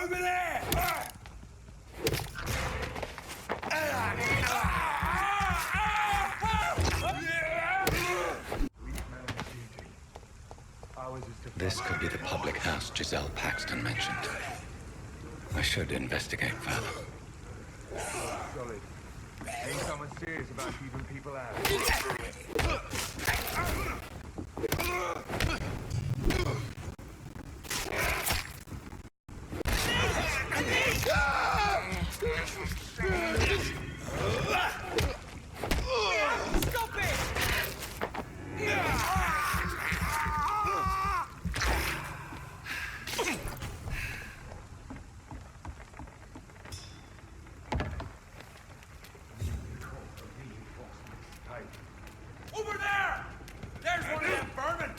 Over there! This could be the public house Giselle Paxton mentioned. I should investigate further. Solid. Ain't someone serious about keeping people out. Over there! There's one of them vermin!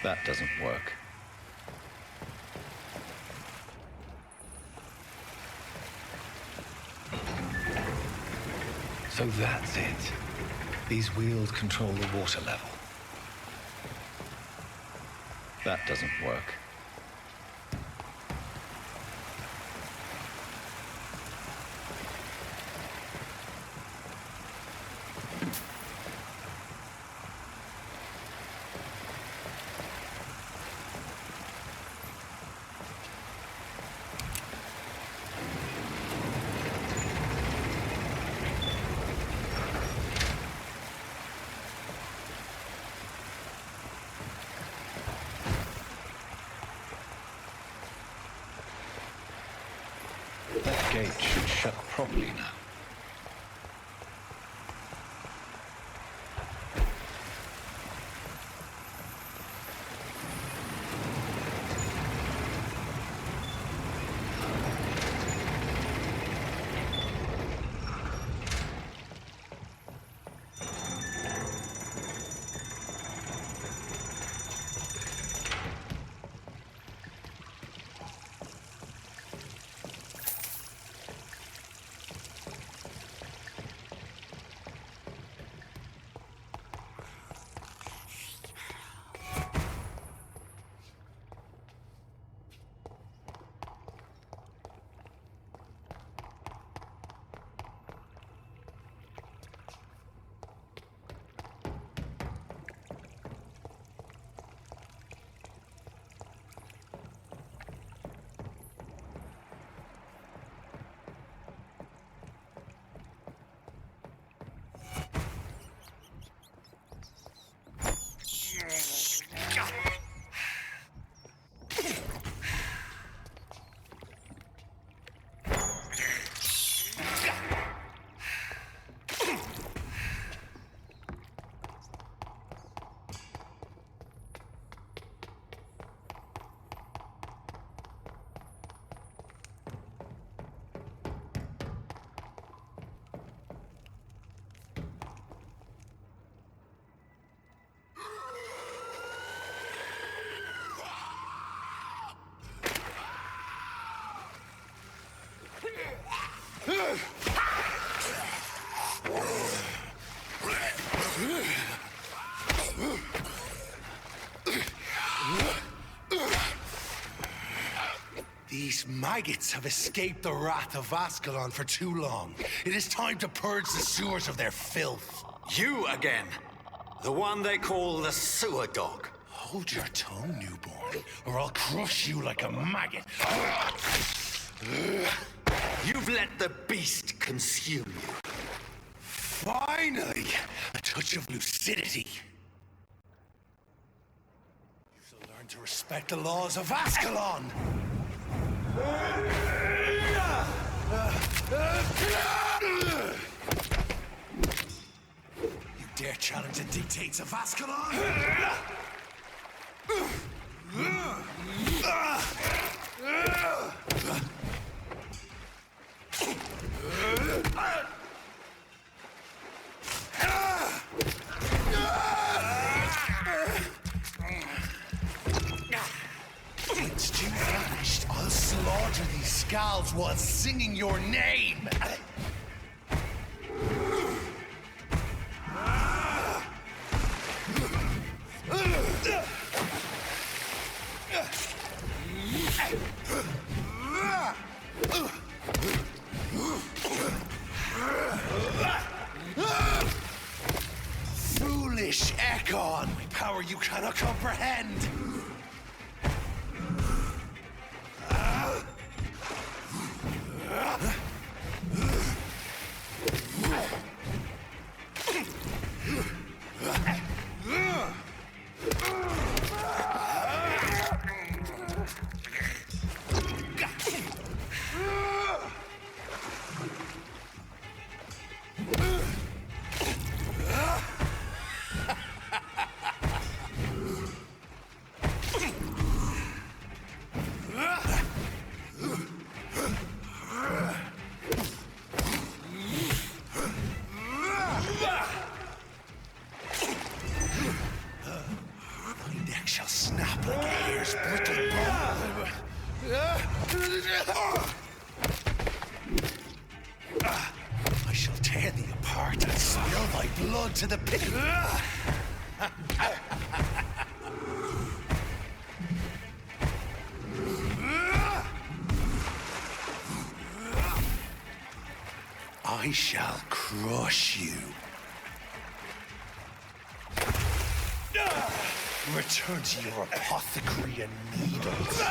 That doesn't work. So that's it. These wheels control the water level. That doesn't work. That gate should shut properly now. These maggots have escaped the wrath of Ascalon for too long. It is time to purge the sewers of their filth. You again. The one they call the sewer dog. Hold your tongue, newborn, or I'll crush you like a maggot. You've let the beast consume you. Finally, a touch of lucidity. You shall learn to respect the laws of Ascalon. You dare challenge the dictates of Ascalon? Once you vanished, I'll slaughter these scalds while singing your name. Foolish Ekon, my power you cannot comprehend. I shall tear thee apart and spill thy blood to the pit. I shall crush you. Return to your apothecary and needles.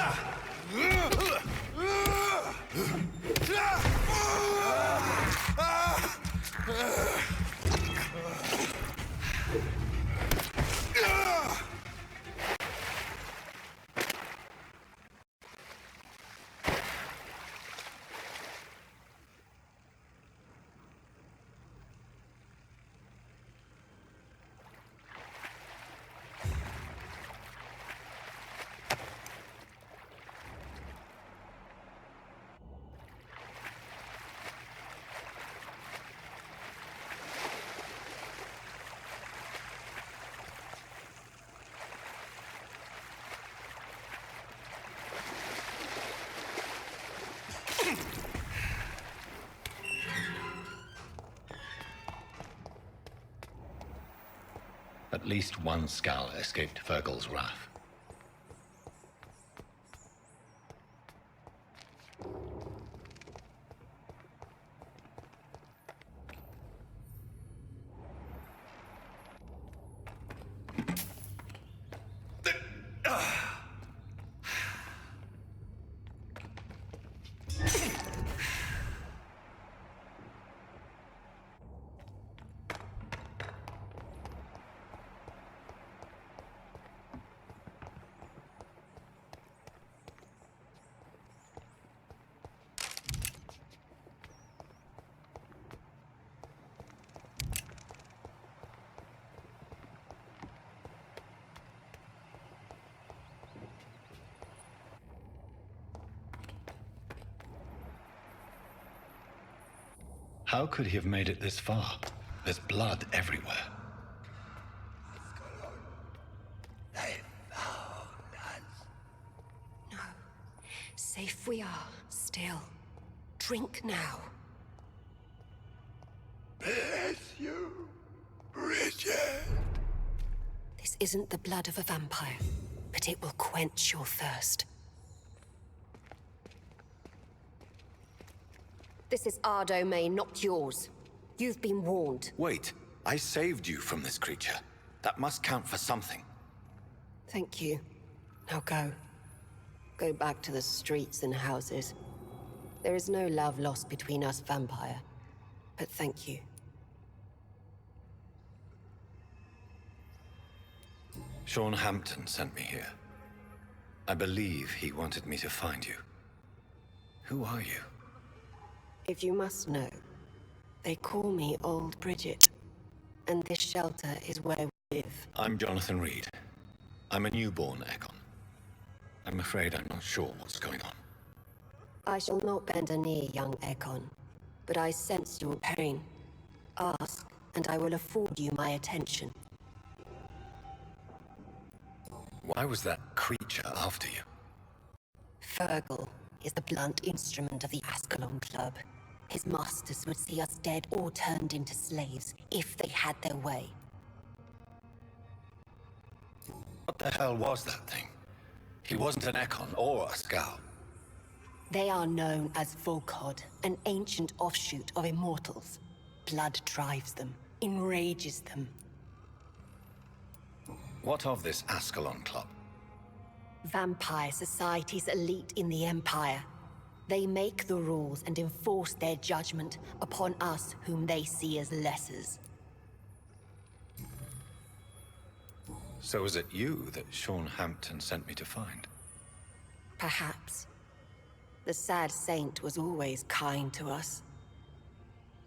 At least one Skal escaped Fergal's wrath. How could he have made it this far? There's blood everywhere. They found us. No. Safe we are, still. Drink now. Bless you, Bridget. This isn't the blood of a vampire, but it will quench your thirst. This is our domain, not yours. You've been warned. Wait, I saved you from this creature. That must count for something. Thank you. Now go. Go back to the streets and houses. There is no love lost between us, vampire. But thank you. Sean Hampton sent me here. I believe he wanted me to find you. Who are you? If you must know, they call me Old Bridget. And this shelter is where we live. I'm Jonathan Reed. I'm a newborn Ekon. I'm afraid I'm not sure what's going on. I shall not bend a knee, young Ekon. But I sense your pain. Ask, and I will afford you my attention. Why was that creature after you? Fergal is the blunt instrument of the Ascalon Club. His masters would see us dead or turned into slaves if they had their way. What the hell was that thing? He wasn't an Ekon or a Scout. They are known as Volkod, an ancient offshoot of immortals. Blood drives them, enrages them. What of this Ascalon Club? Vampire Society's elite in the Empire. They make the rules and enforce their judgment upon us whom they see as lessers. So is it you that Sean Hampton sent me to find? Perhaps. The sad saint was always kind to us.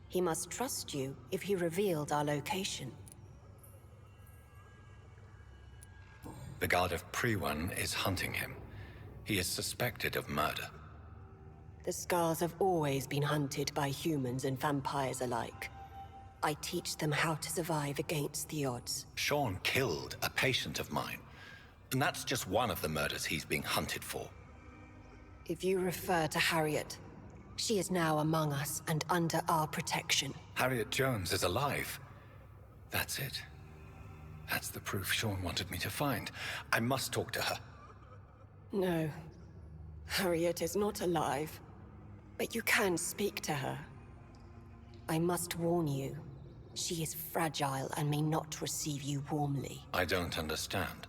He must trust you if he revealed our location. The Guard of Prewan is hunting him. He is suspected of murder. The Scars have always been hunted by humans and vampires alike. I teach them how to survive against the odds. Sean killed a patient of mine. And that's just one of the murders he's being hunted for. If you refer to Harriet, she is now among us and under our protection. Harriet Jones is alive. That's it. That's the proof Sean wanted me to find. I must talk to her. No. Harriet is not alive. But you can speak to her. I must warn you. She is fragile and may not receive you warmly. I don't understand.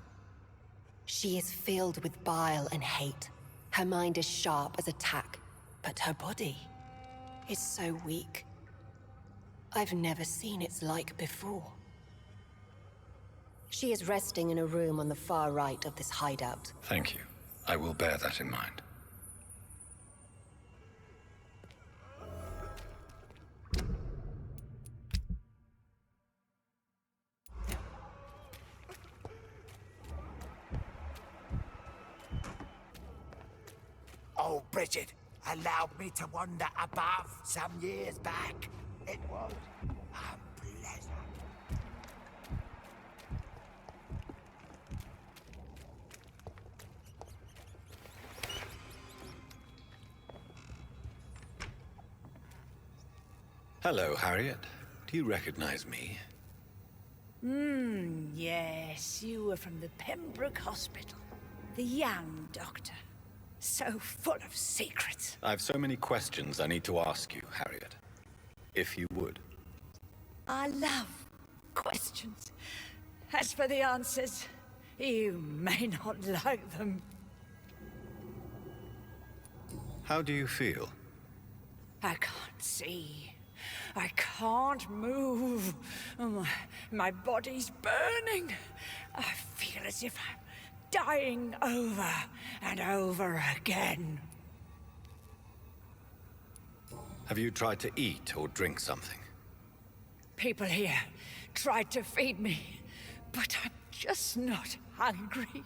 She is filled with bile and hate. Her mind is sharp as a tack, but her body is so weak. I've never seen its like before. She is resting in a room on the far right of this hideout. Thank you. I will bear that in mind. Oh, Bridget allowed me to wander above some years back. It was a pleasure. Hello, Harriet. Do you recognize me? Yes, you were from the Pembroke Hospital. The young doctor. So full of secrets. I have so many questions I need to ask you, Harriet. If you would. I love questions. As for the answers, you may not like them. How do you feel? I can't see. I can't move. My body's burning. I feel as if I'm dying over and over again. Have you tried to eat or drink something? People here tried to feed me, but I'm just not hungry.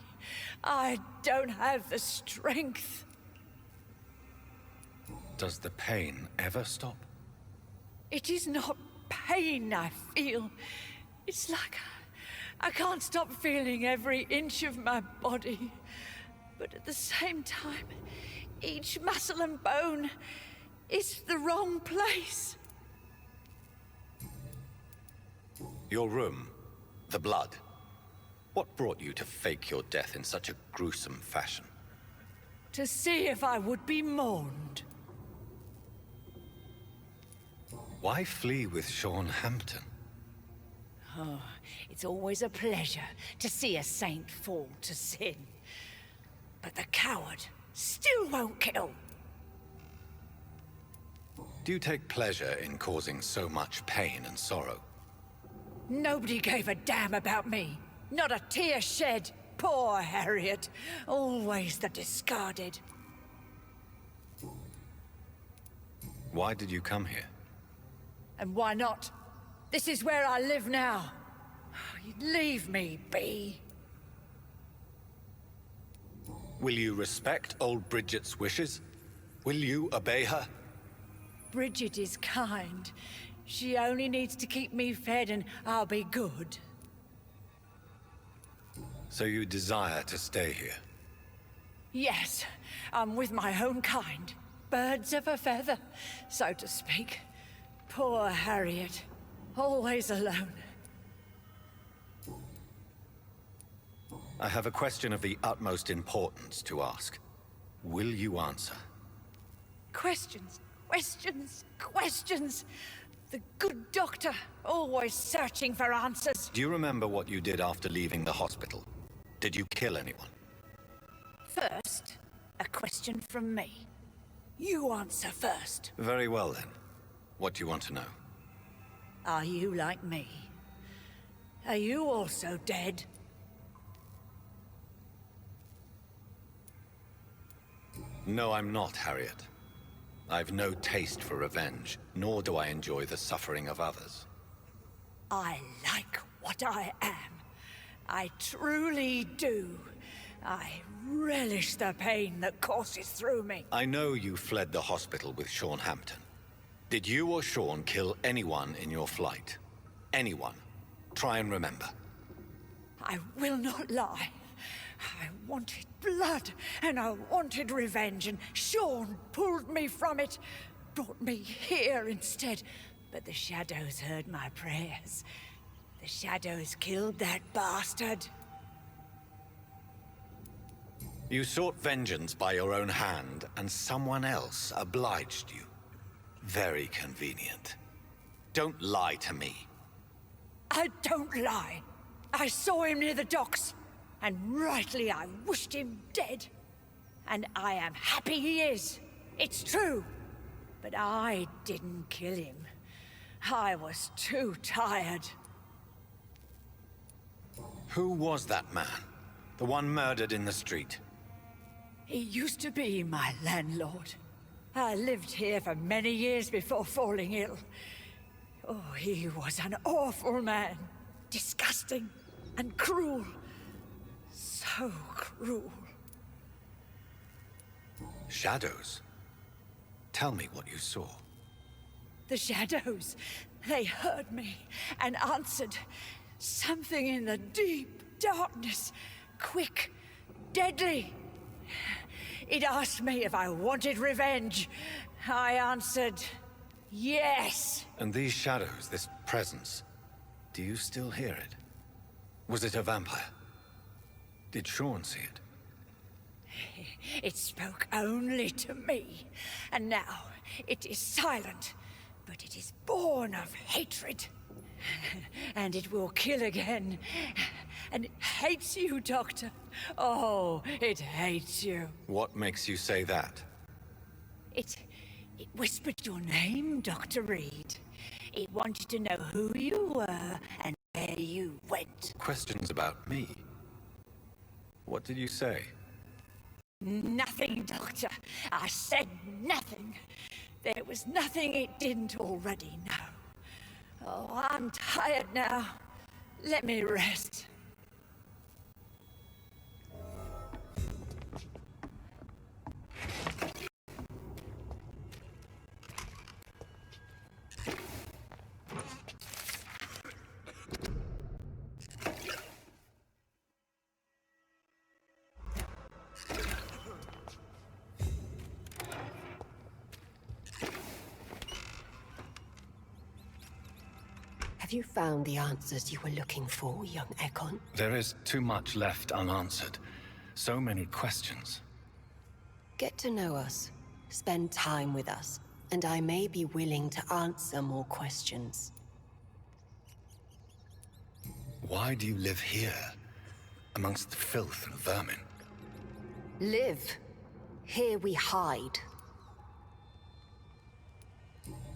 I don't have the strength. Does the pain ever stop? It is not pain I feel. It's like I can't stop feeling every inch of my body. But at the same time, each muscle and bone is the wrong place. Your room, the blood. What brought you to fake your death in such a gruesome fashion? To see if I would be mourned. Why flee with Sean Hampton? Oh, it's always a pleasure to see a saint fall to sin. But the coward still won't kill. Do you take pleasure in causing so much pain and sorrow? Nobody gave a damn about me. Not a tear shed. Poor Harriet. Always the discarded. Why did you come here? And why not? This is where I live now. Leave me be. Will you respect old Bridget's wishes? Will you obey her? Bridget is kind. She only needs to keep me fed and I'll be good. So you desire to stay here? Yes, I'm with my own kind. Birds of a feather, so to speak. Poor Harriet. Always alone. I have a question of the utmost importance to ask. Will you answer? Questions, questions, questions. The good doctor, always searching for answers. Do you remember what you did after leaving the hospital? Did you kill anyone? First, a question from me. You answer first. Very well then. What do you want to know? Are you like me? Are you also dead? No, I'm not, Harriet. I've no taste for revenge, nor do I enjoy the suffering of others. I like what I am. I truly do. I relish the pain that courses through me. I know you fled the hospital with Sean Hampton. Did you or Sean kill anyone in your flight? Anyone? Try and remember. I will not lie. I wanted blood, and I wanted revenge, and Sean pulled me from it, brought me here instead. But the shadows heard my prayers. The shadows killed that bastard. You sought vengeance by your own hand, and someone else obliged you. Very convenient. Don't lie to me. I don't lie. I saw him near the docks, and rightly I wished him dead. And I am happy he is. It's true. But I didn't kill him. I was too tired. Who was that man? The one murdered in the street? He used to be my landlord. I lived here for many years before falling ill. Oh, he was an awful man. Disgusting and cruel. So cruel. Shadows? Tell me what you saw. The shadows, they heard me and answered. Something in the deep darkness. Quick, deadly. It asked me if I wanted revenge. I answered, yes. And these shadows, this presence, do you still hear it? Was it a vampire? Did Sean see it? It spoke only to me, and now it is silent, but it is born of hatred. And it will kill again. And it hates you, Doctor. Oh, it hates you. What makes you say that? It whispered your name, Dr. Reed. It wanted to know who you were and where you went. Questions about me? What did you say? Nothing, Doctor. I said nothing. There was nothing it didn't already know. Oh, I'm tired now. Let me rest. Have you found the answers you were looking for, young Ekon? There is too much left unanswered. So many questions. Get to know us, spend time with us, and I may be willing to answer more questions. Why do you live here, amongst the filth and vermin? Live. Here we hide.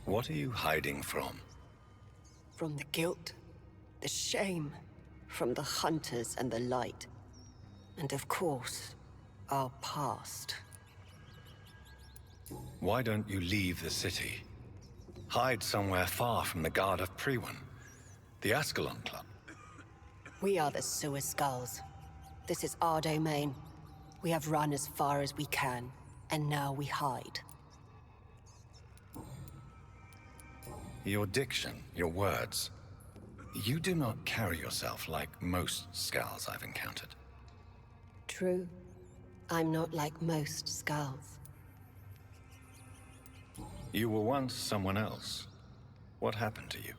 What are you hiding from? From the guilt, the shame, from the hunters and the light. And of course, our past. Why don't you leave the city? Hide somewhere far from the Guard of Priwen, the Ascalon Club. We are the Sewer Skulls. This is our domain. We have run as far as we can, and now we hide. Your diction, your words. You do not carry yourself like most Skulls I've encountered. True. I'm not like most Skulls. You were once someone else. What happened to you?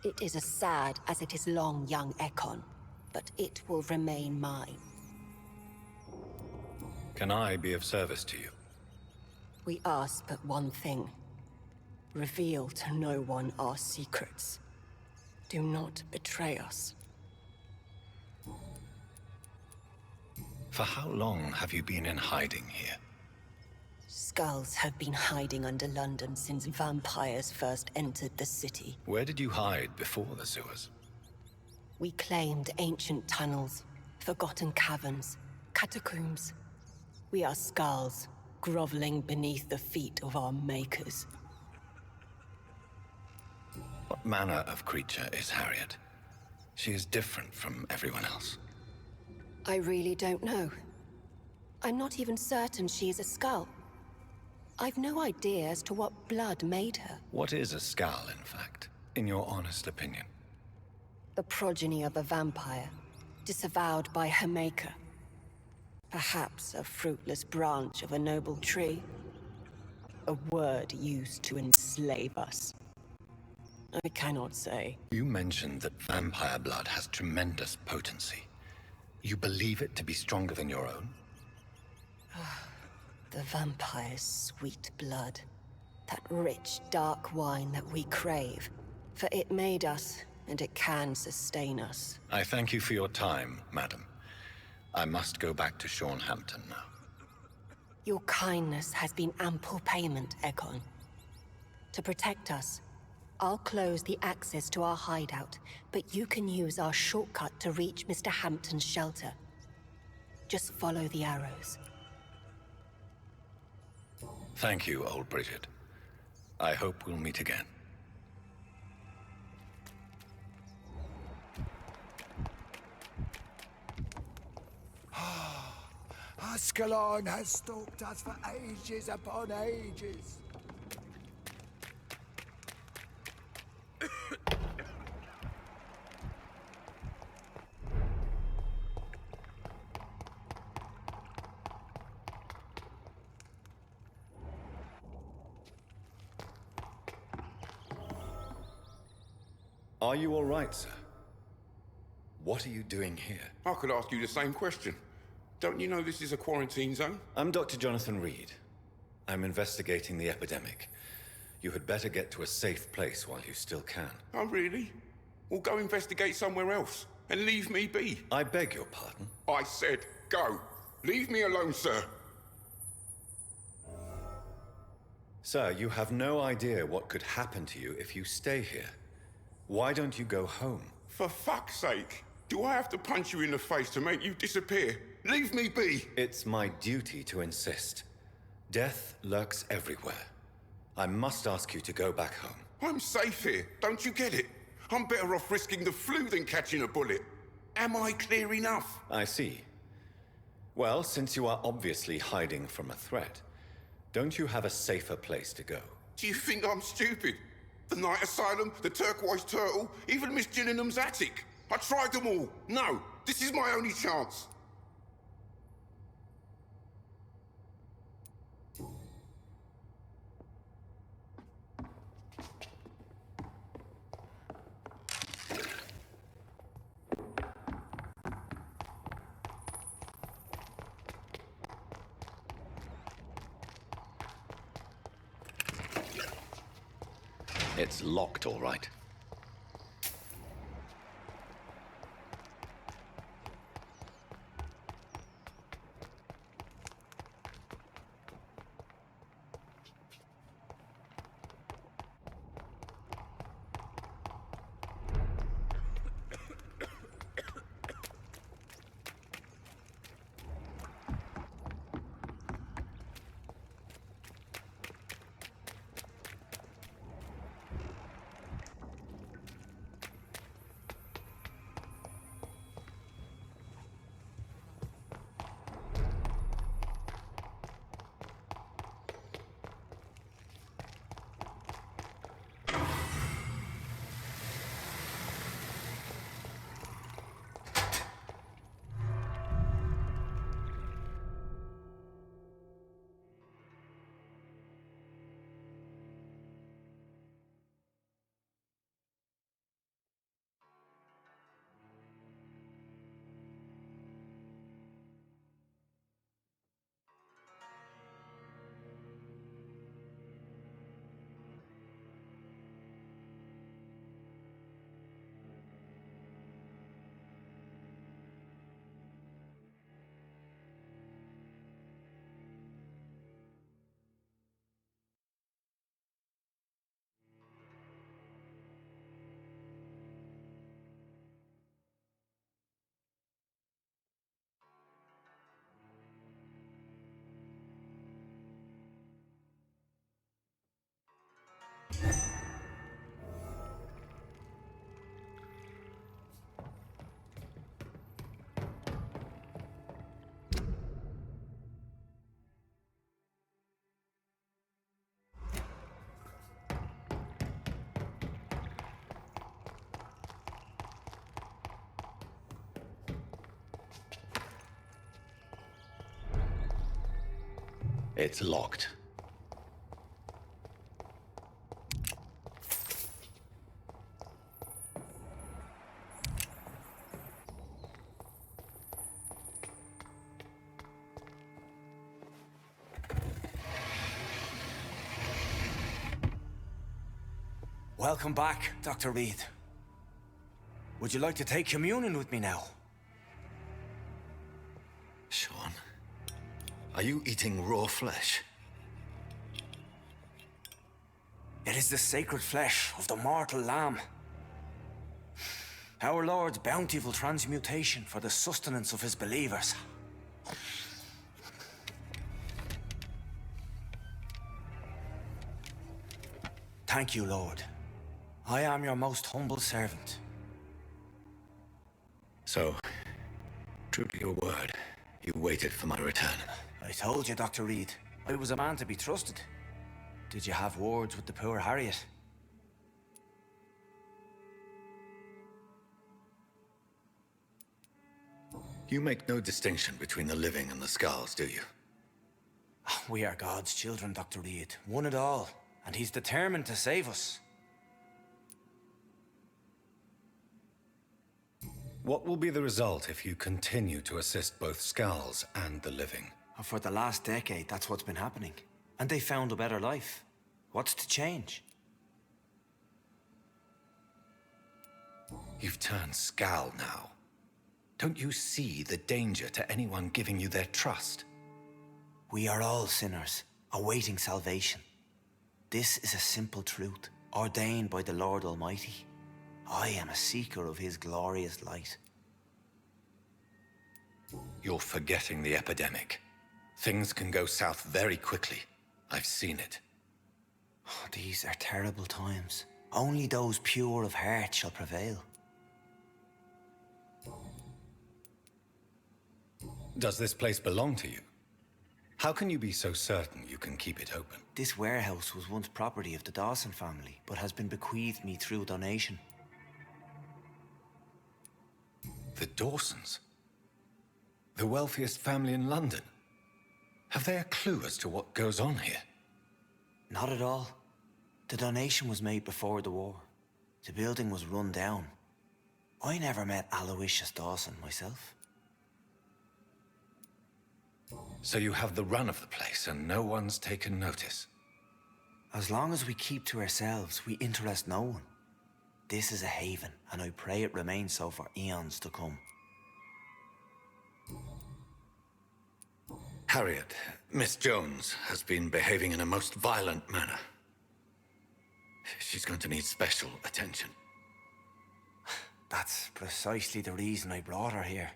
It is as sad as it is long, young Ekon, but it will remain mine. Can I be of service to you? We ask but one thing. Reveal to no one our secrets. Do not betray us. For how long have you been in hiding here? Skulls have been hiding under London since vampires first entered the city. Where did you hide before the sewers? We claimed ancient tunnels, forgotten caverns, catacombs. We are skulls, groveling beneath the feet of our makers. What manner of creature is Harriet? She is different from everyone else. I really don't know. I'm not even certain she is a skull. I've no idea as to what blood made her. What is a skull, in fact, in your honest opinion? The progeny of a vampire, disavowed by her maker. Perhaps a fruitless branch of a noble tree. A word used to enslave us. I cannot say. You mentioned that vampire blood has tremendous potency. You believe it to be stronger than your own? The vampire's sweet blood. That rich, dark wine that we crave. For it made us, and it can sustain us. I thank you for your time, madam. I must go back to Sean Hampton now. Your kindness has been ample payment, Ekon. To protect us, I'll close the access to our hideout, but you can use our shortcut to reach Mr. Hampton's shelter. Just follow the arrows. Thank you, old Bridget. I hope we'll meet again. Ascalon has stalked us for ages upon ages. Are you all right, sir? What are you doing here? I could ask you the same question. Don't you know this is a quarantine zone? I'm Dr. Jonathan Reed. I'm investigating the epidemic. You had better get to a safe place while you still can. Oh, really? Well, go investigate somewhere else and leave me be. I beg your pardon? I said go. Leave me alone, sir. Sir, you have no idea what could happen to you if you stay here. Why don't you go home? For fuck's sake. Do I have to punch you in the face to make you disappear? Leave me be. It's my duty to insist. Death lurks everywhere. I must ask you to go back home. I'm safe here. Don't you get it? I'm better off risking the flu than catching a bullet. Am I clear enough? I see. Well, since you are obviously hiding from a threat, don't you have a safer place to go? Do you think I'm stupid? The Night Asylum, the Turquoise Turtle, even Miss Gillingham's attic. I tried them all. No, this is my only chance. It's locked, all right. It's locked. Welcome back, Dr. Reed. Would you like to take communion with me now? Sean, are you eating raw flesh? It is the sacred flesh of the mortal lamb. Our Lord's bountiful transmutation for the sustenance of his believers. Thank you, Lord. I am your most humble servant. So, true to your word, you waited for my return. I told you, Dr. Reed, I was a man to be trusted. Did you have words with the poor Harriet? You make no distinction between the living and the skulls, do you? We are God's children, Dr. Reed. One and all. And he's determined to save us. What will be the result if you continue to assist both skulls and the living? For the last decade, that's what's been happening. And they found a better life. What's to change? You've turned Skal now. Don't you see the danger to anyone giving you their trust? We are all sinners, awaiting salvation. This is a simple truth, ordained by the Lord Almighty. I am a seeker of his glorious light. You're forgetting the epidemic. Things can go south very quickly. I've seen it. Oh, these are terrible times. Only those pure of heart shall prevail. Does this place belong to you? How can you be so certain you can keep it open? This warehouse was once property of the Dawson family, but has been bequeathed me through donation. The Dawsons? The wealthiest family in London? Have they a clue as to what goes on here? Not at all. The donation was made before the war. The building was run down. I never met Aloysius Dawson myself. So you have the run of the place and no one's taken notice? As long as we keep to ourselves, we interest no one. This is a haven, and I pray it remains so for eons to come. Harriet, Miss Jones has been behaving in a most violent manner. She's going to need special attention. That's precisely the reason I brought her here.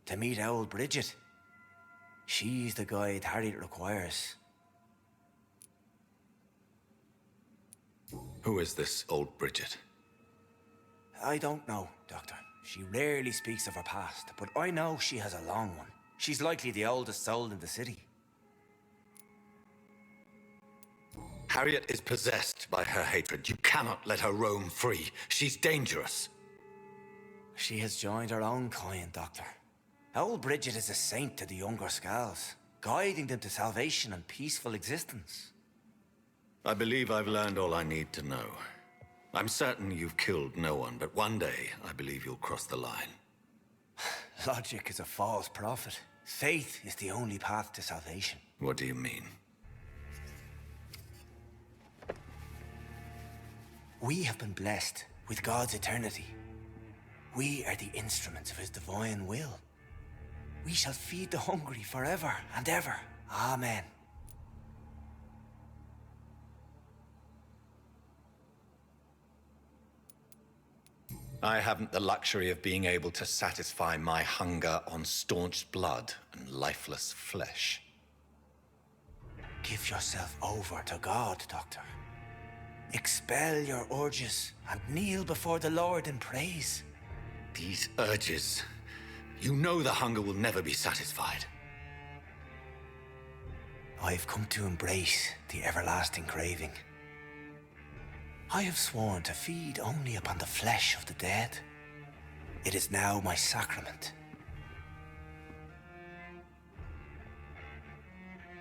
To meet old Bridget. She's the guide Harriet requires. Who is this old Bridget? I don't know, Doctor. She rarely speaks of her past, but I know she has a long one. She's likely the oldest soul in the city. Harriet is possessed by her hatred. You cannot let her roam free. She's dangerous. She has joined her own kind, Doctor. Old Bridget is a saint to the younger Scals, guiding them to salvation and peaceful existence. I believe I've learned all I need to know. I'm certain you've killed no one, but one day I believe you'll cross the line. Logic is a false prophet. Faith is the only path to salvation. What do you mean? We have been blessed with God's eternity. We are the instruments of his divine will. We shall feed the hungry forever and ever. Amen. I haven't the luxury of being able to satisfy my hunger on staunched blood and lifeless flesh. Give yourself over to God, Doctor. Expel your urges and kneel before the Lord in praise. These urges. You know the hunger will never be satisfied. I've come to embrace the everlasting craving. I have sworn to feed only upon the flesh of the dead. It is now my sacrament.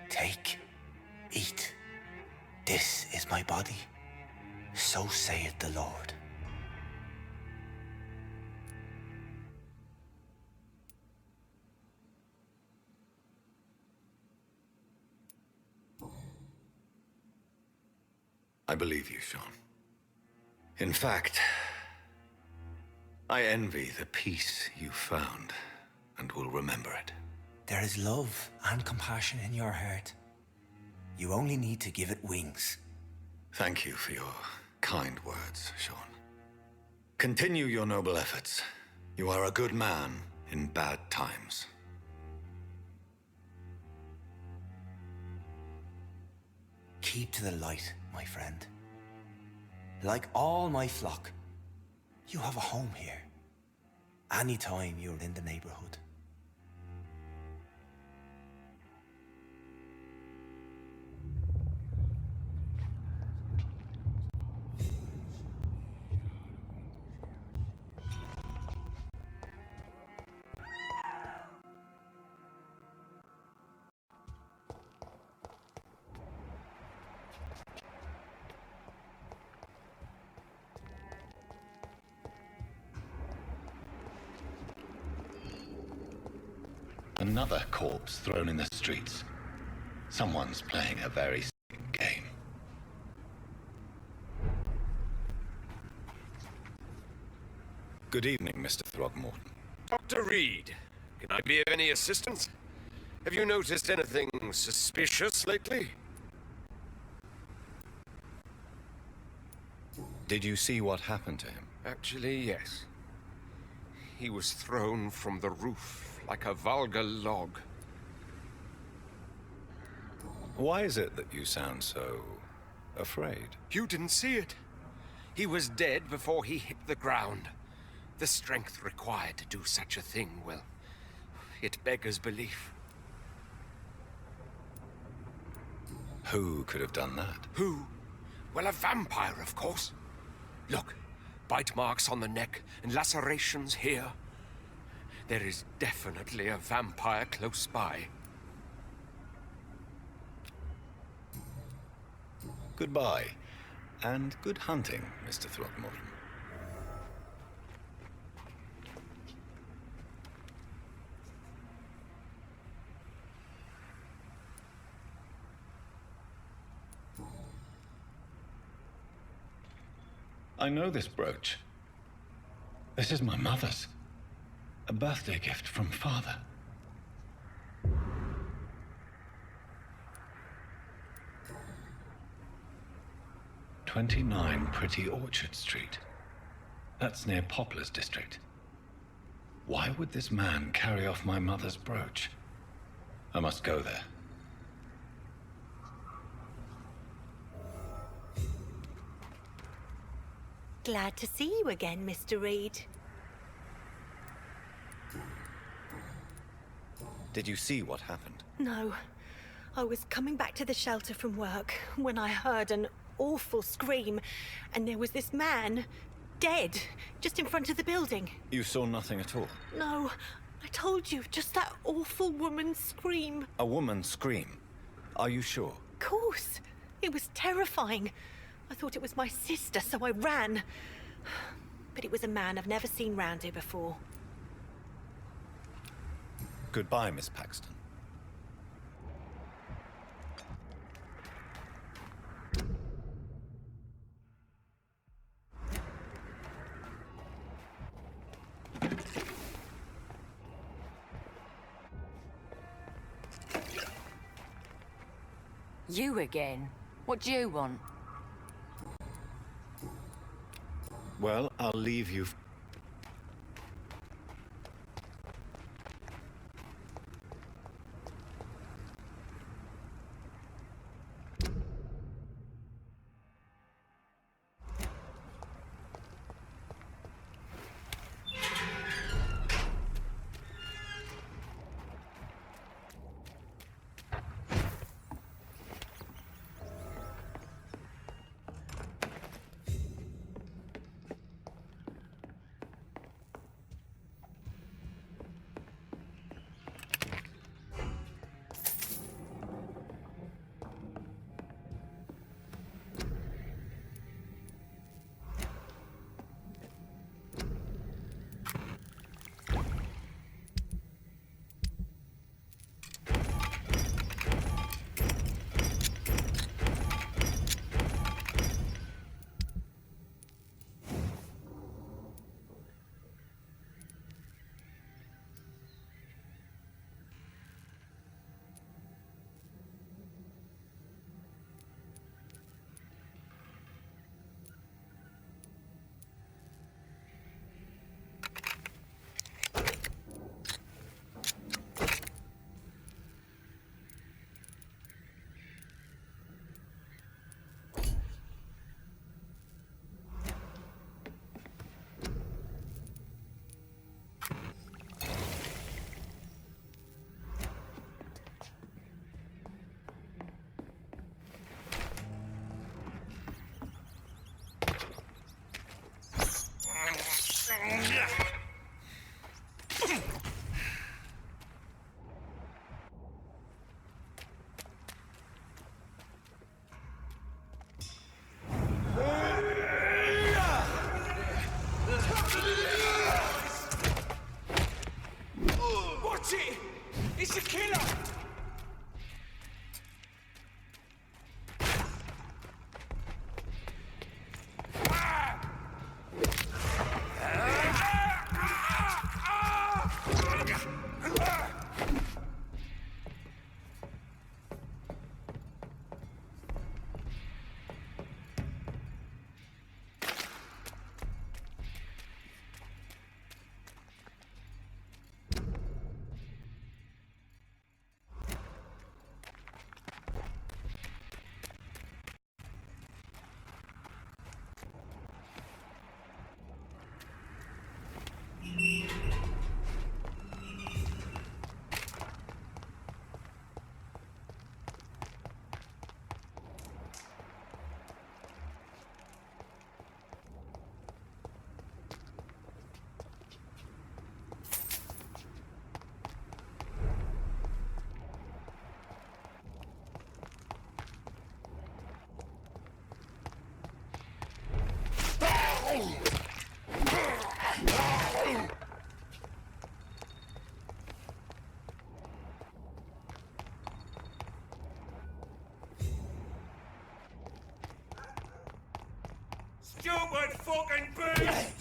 Take, eat. This is my body. So saith the Lord. I believe you, Sean. In fact, I envy the peace you found and will remember it. There is love and compassion in your heart. You only need to give it wings. Thank you for your kind words, Sean. Continue your noble efforts. You are a good man in bad times. Keep to the light, my friend. Like all my flock, you have a home here. Anytime you're in the neighborhood. Another corpse thrown in the streets. Someone's playing a very sick game. Good evening, Mr. Throgmorton. Dr. Reed, can I be of any assistance? Have you noticed anything suspicious lately? Did you see what happened to him? Actually, yes. He was thrown from the roof like a vulgar log. Why is it that you sound so afraid? You didn't see it. He was dead before he hit the ground. The strength required to do such a thing, well, it beggars belief. Who could have done that? Who? Well, a vampire, of course. Look, bite marks on the neck and lacerations here. There is definitely a vampire close by. Goodbye, and good hunting, Mr. Throgmorton. I know this brooch. This is my mother's. A birthday gift from father. "29 Pretty Orchard Street. That's near Poplar's district. Why would this man carry off my mother's brooch? I must go there. Glad to see you again, Mr. Reed. Did you see what happened? No. I was coming back to the shelter from work when I heard an awful scream, and there was this man, dead, just in front of the building. You saw nothing at all? No, I told you, just that awful woman's scream. A woman scream? Are you sure? Of course. It was terrifying. I thought it was my sister, so I ran. But it was a man I've never seen round here before. Goodbye, Miss Paxton. You again? What do you want? Well, I'll leave you. fucking beast!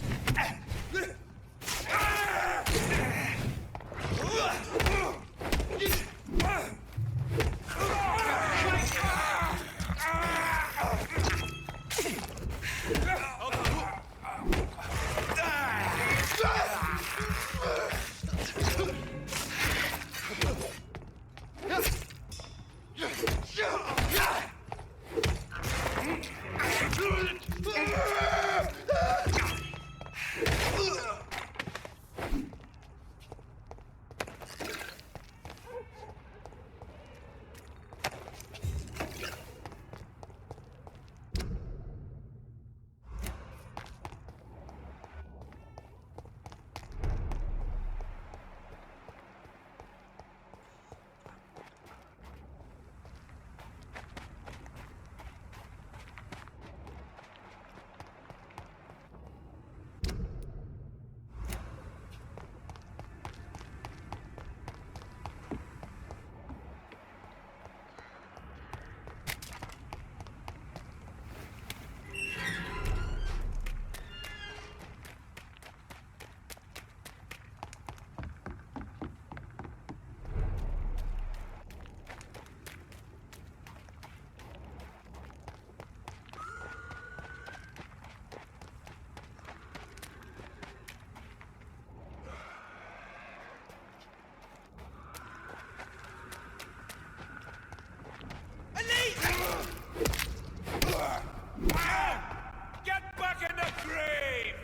Get back in the grave!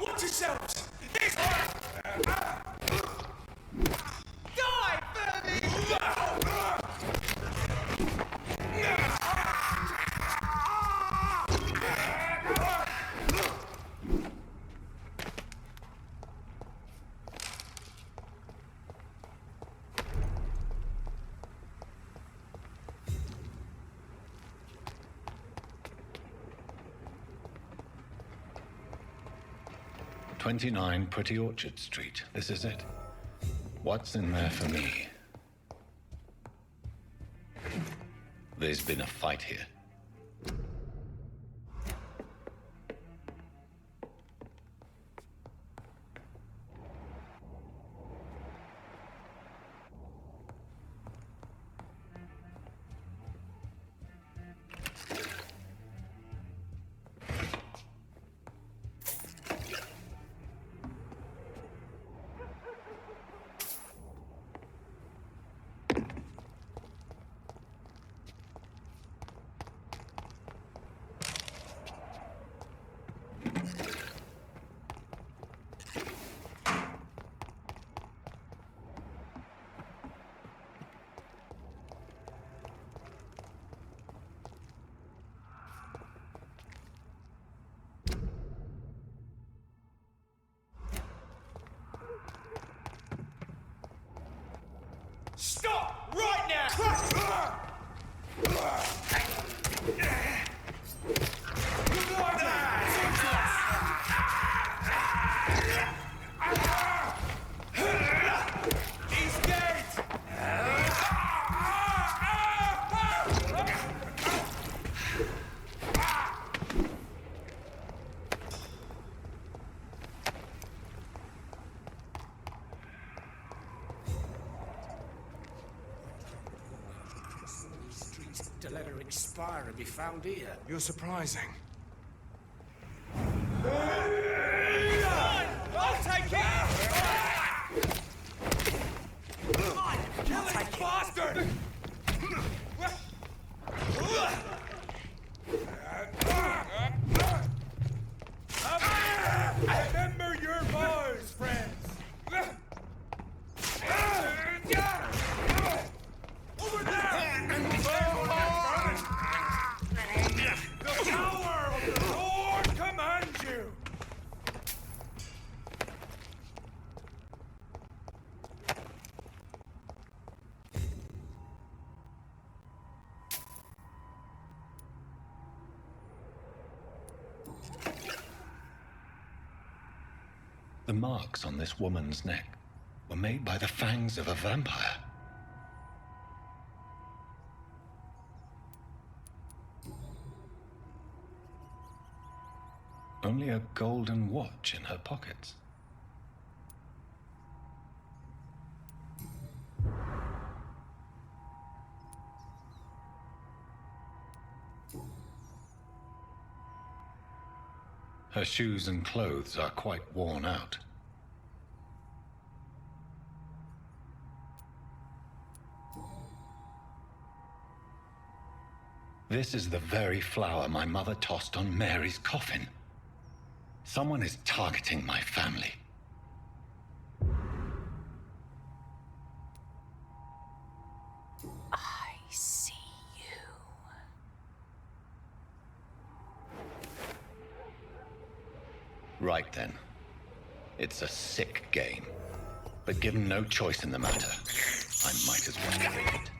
'Watch yourselves! Die, baby! "29 Pretty Orchard Street. This is it. What's in there for me?" There's been a fight here. Stop right now! He's dead! To let her expire and be found here. You're surprising. I'll take it! Kill this bastard! Remember your vows, friends! Over there! The power of the Lord commands you! The marks on this woman's neck were made by the fangs of a vampire. Only a golden watch in her pockets. Her shoes and clothes are quite worn out. This is the very flower my mother tossed on Mary's coffin. Someone is targeting my family. I see you. Right then. It's a sick game. But given no choice in the matter, I might as well win it.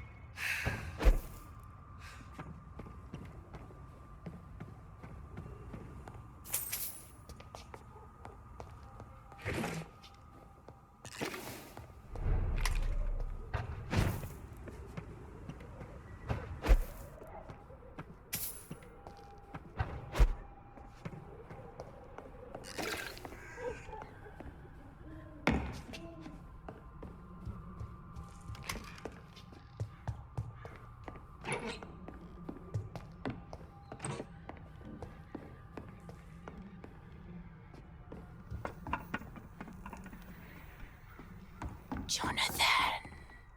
Jonathan.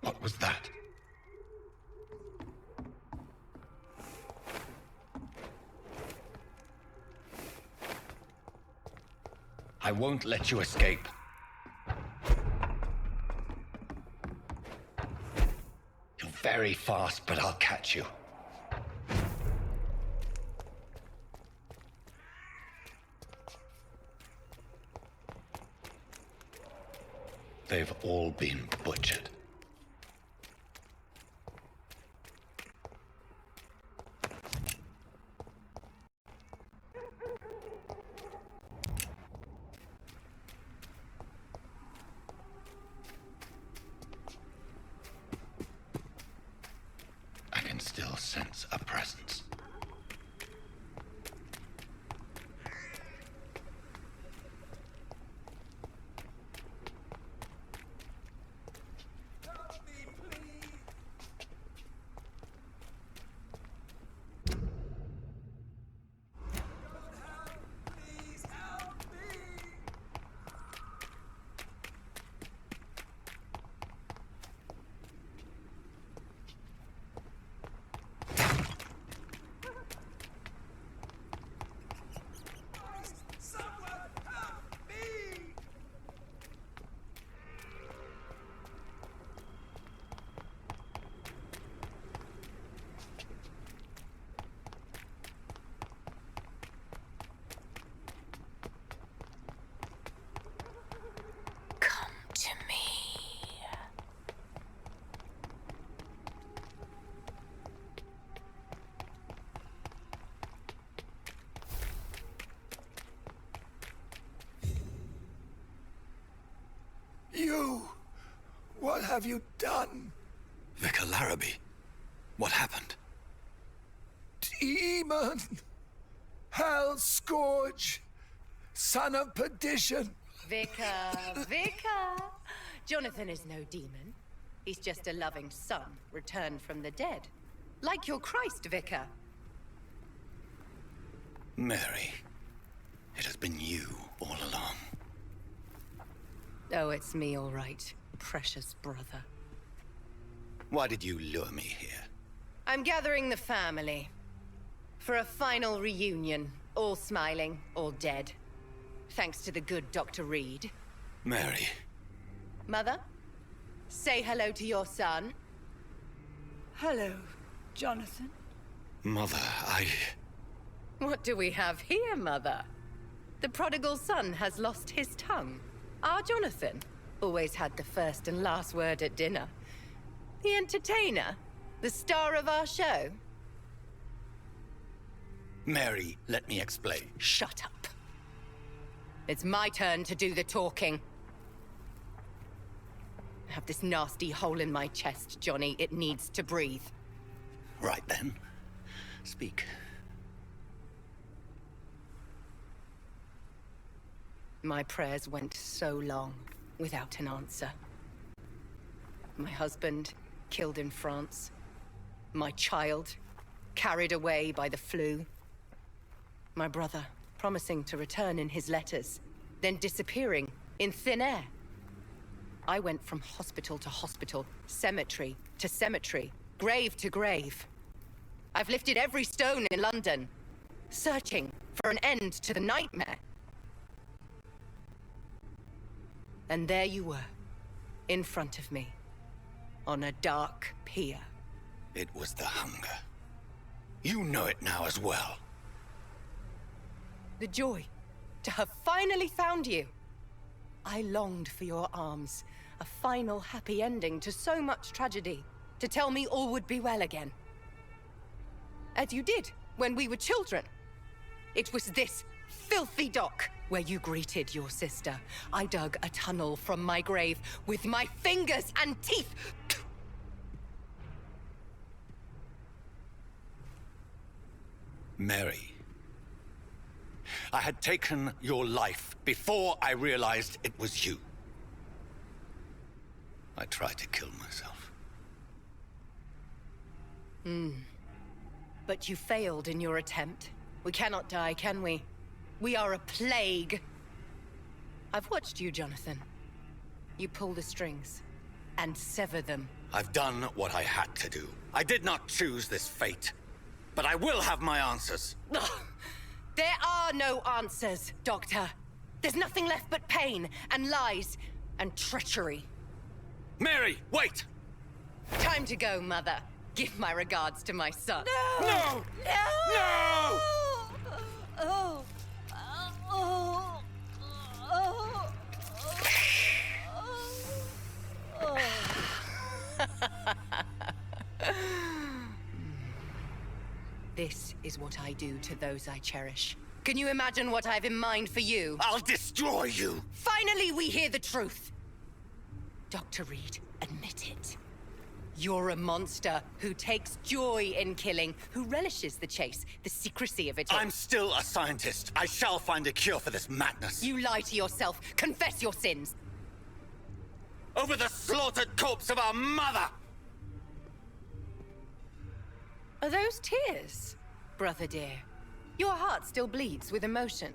What was that? I won't let you escape. You're very fast, but I'll catch you. They've all been butchered. I can still sense a presence. You! What have you done? Vicar Larrabee, what happened? Demon! Hell Scourge! Son of perdition! Vicar! Jonathan is no demon. He's just a loving son returned from the dead. Like your Christ, Vicar. Mary, it has been you all along. Oh, it's me, all right. Precious brother. Why did you lure me here? I'm gathering the family. For a final reunion. All smiling, all dead. Thanks to the good Dr. Reed. Mary. Mother, say hello to your son. Hello, Jonathan. Mother, What do we have here, Mother? The prodigal son has lost his tongue. Our Jonathan always had the first and last word at dinner. The entertainer, the star of our show. Mary, let me explain. Shut up. It's my turn to do the talking. I have this nasty hole in my chest, Johnny. It needs to breathe. Right then. Speak. My prayers went so long without an answer. My husband killed in France. My child carried away by the flu. My brother promising to return in his letters, then disappearing in thin air. I went from hospital to hospital, cemetery to cemetery, grave to grave. I've lifted every stone in London, searching for an end to the nightmare. And there you were, in front of me, on a dark pier. It was the hunger. You know it now as well. The joy to have finally found you. I longed for your arms, a final happy ending to so much tragedy, to tell me all would be well again. As you did when we were children. It was this filthy dock where you greeted your sister. I dug a tunnel from my grave with my fingers and teeth. Mary. I had taken your life before I realized it was you. I tried to kill myself. But you failed in your attempt. We cannot die, can we? We are a plague. I've watched you, Jonathan. You pull the strings and sever them. I've done what I had to do. I did not choose this fate, but I will have my answers. Ugh. There are no answers, Doctor. There's nothing left but pain and lies and treachery. Mary, wait! Time to go, Mother. Give my regards to my son. No! No! No! No! Oh. Oh. Oh. Oh. This is what I do to those I cherish. Can you imagine what I've in mind for you? I'll destroy you! Finally, we hear the truth. Dr. Reed, admit it. You're a monster who takes joy in killing, who relishes the chase, the secrecy of it all. I'm still a scientist. I shall find a cure for this madness. You lie to yourself. Confess your sins. Over the slaughtered corpse of our mother! Are those tears, brother dear? Your heart still bleeds with emotion.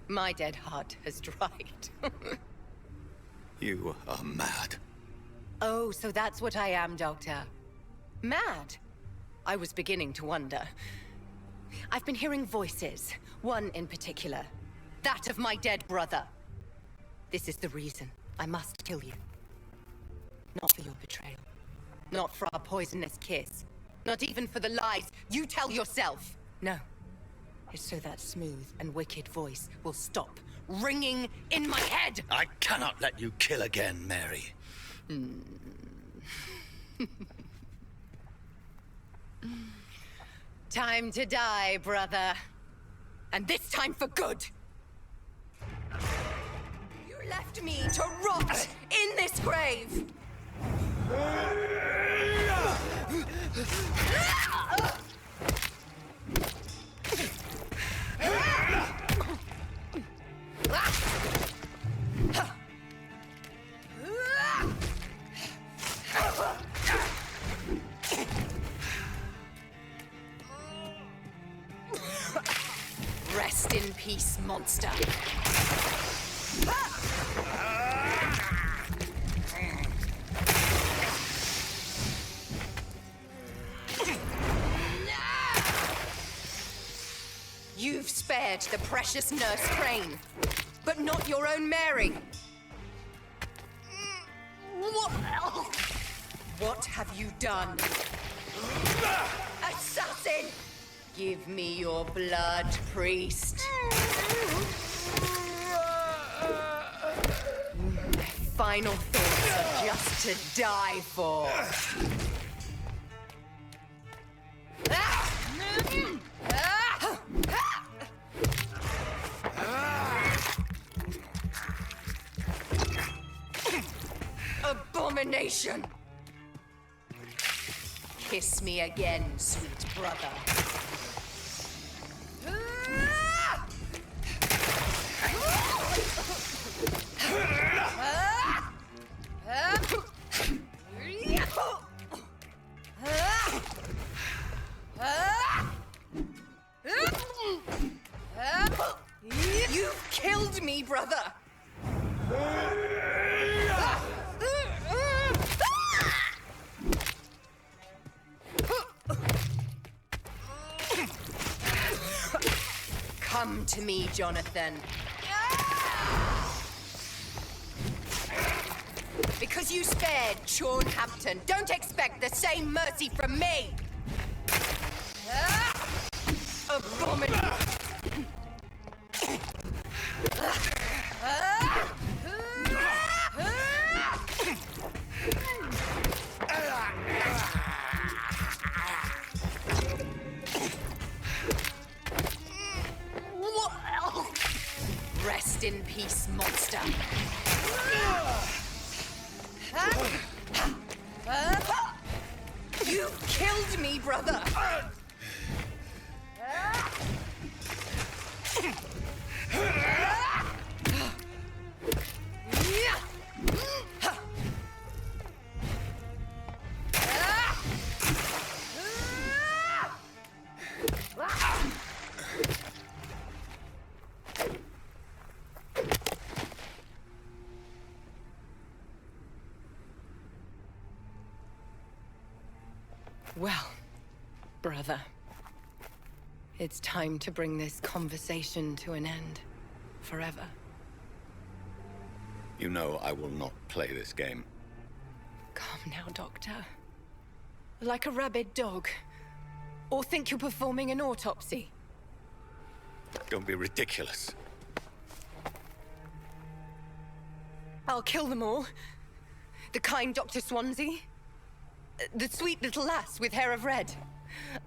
My dead heart has dried. You are mad. Oh, so that's what I am, Doctor. Mad? I was beginning to wonder. I've been hearing voices, one in particular. That of my dead brother. This is the reason I must kill you. Not for your betrayal. Not for our poisonous kiss. Not even for the lies you tell yourself. No. It's so that smooth and wicked voice will stop ringing in my head. I cannot let you kill again, Mary. Time to die, brother. And this time for good. You left me to rot in this grave. Rest in peace, monster. You've spared the precious Nurse Crane, but not your own Mary. What have you done? Assassin! Give me your blood, priest. My final thoughts are just to die for. abomination! Kiss me again, sweet brother. You've killed me, brother! Come to me, Jonathan. Because you spared Sean Hampton, don't expect the same mercy from me! Abominable! Rest in peace, monster. You killed me, brother! Well, brother, it's time to bring this conversation to an end. Forever. You know I will not play this game. Calm now, Doctor. Like a rabid dog. Or think you're performing an autopsy. Don't be ridiculous. I'll kill them all. The kind Dr. Swansea. The sweet little lass with hair of red.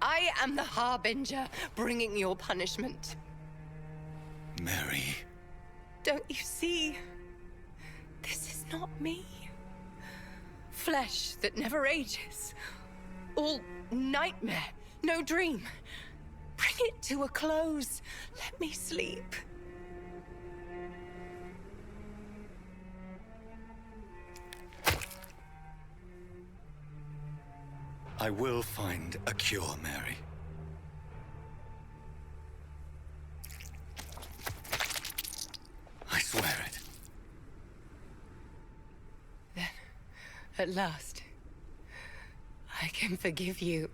I am the Harbinger, bringing your punishment. Mary. Don't you see? This is not me. Flesh that never ages. All nightmare, no dream. Bring it to a close. Let me sleep. I will find a cure, Mary. I swear it. Then, at last, I can forgive you.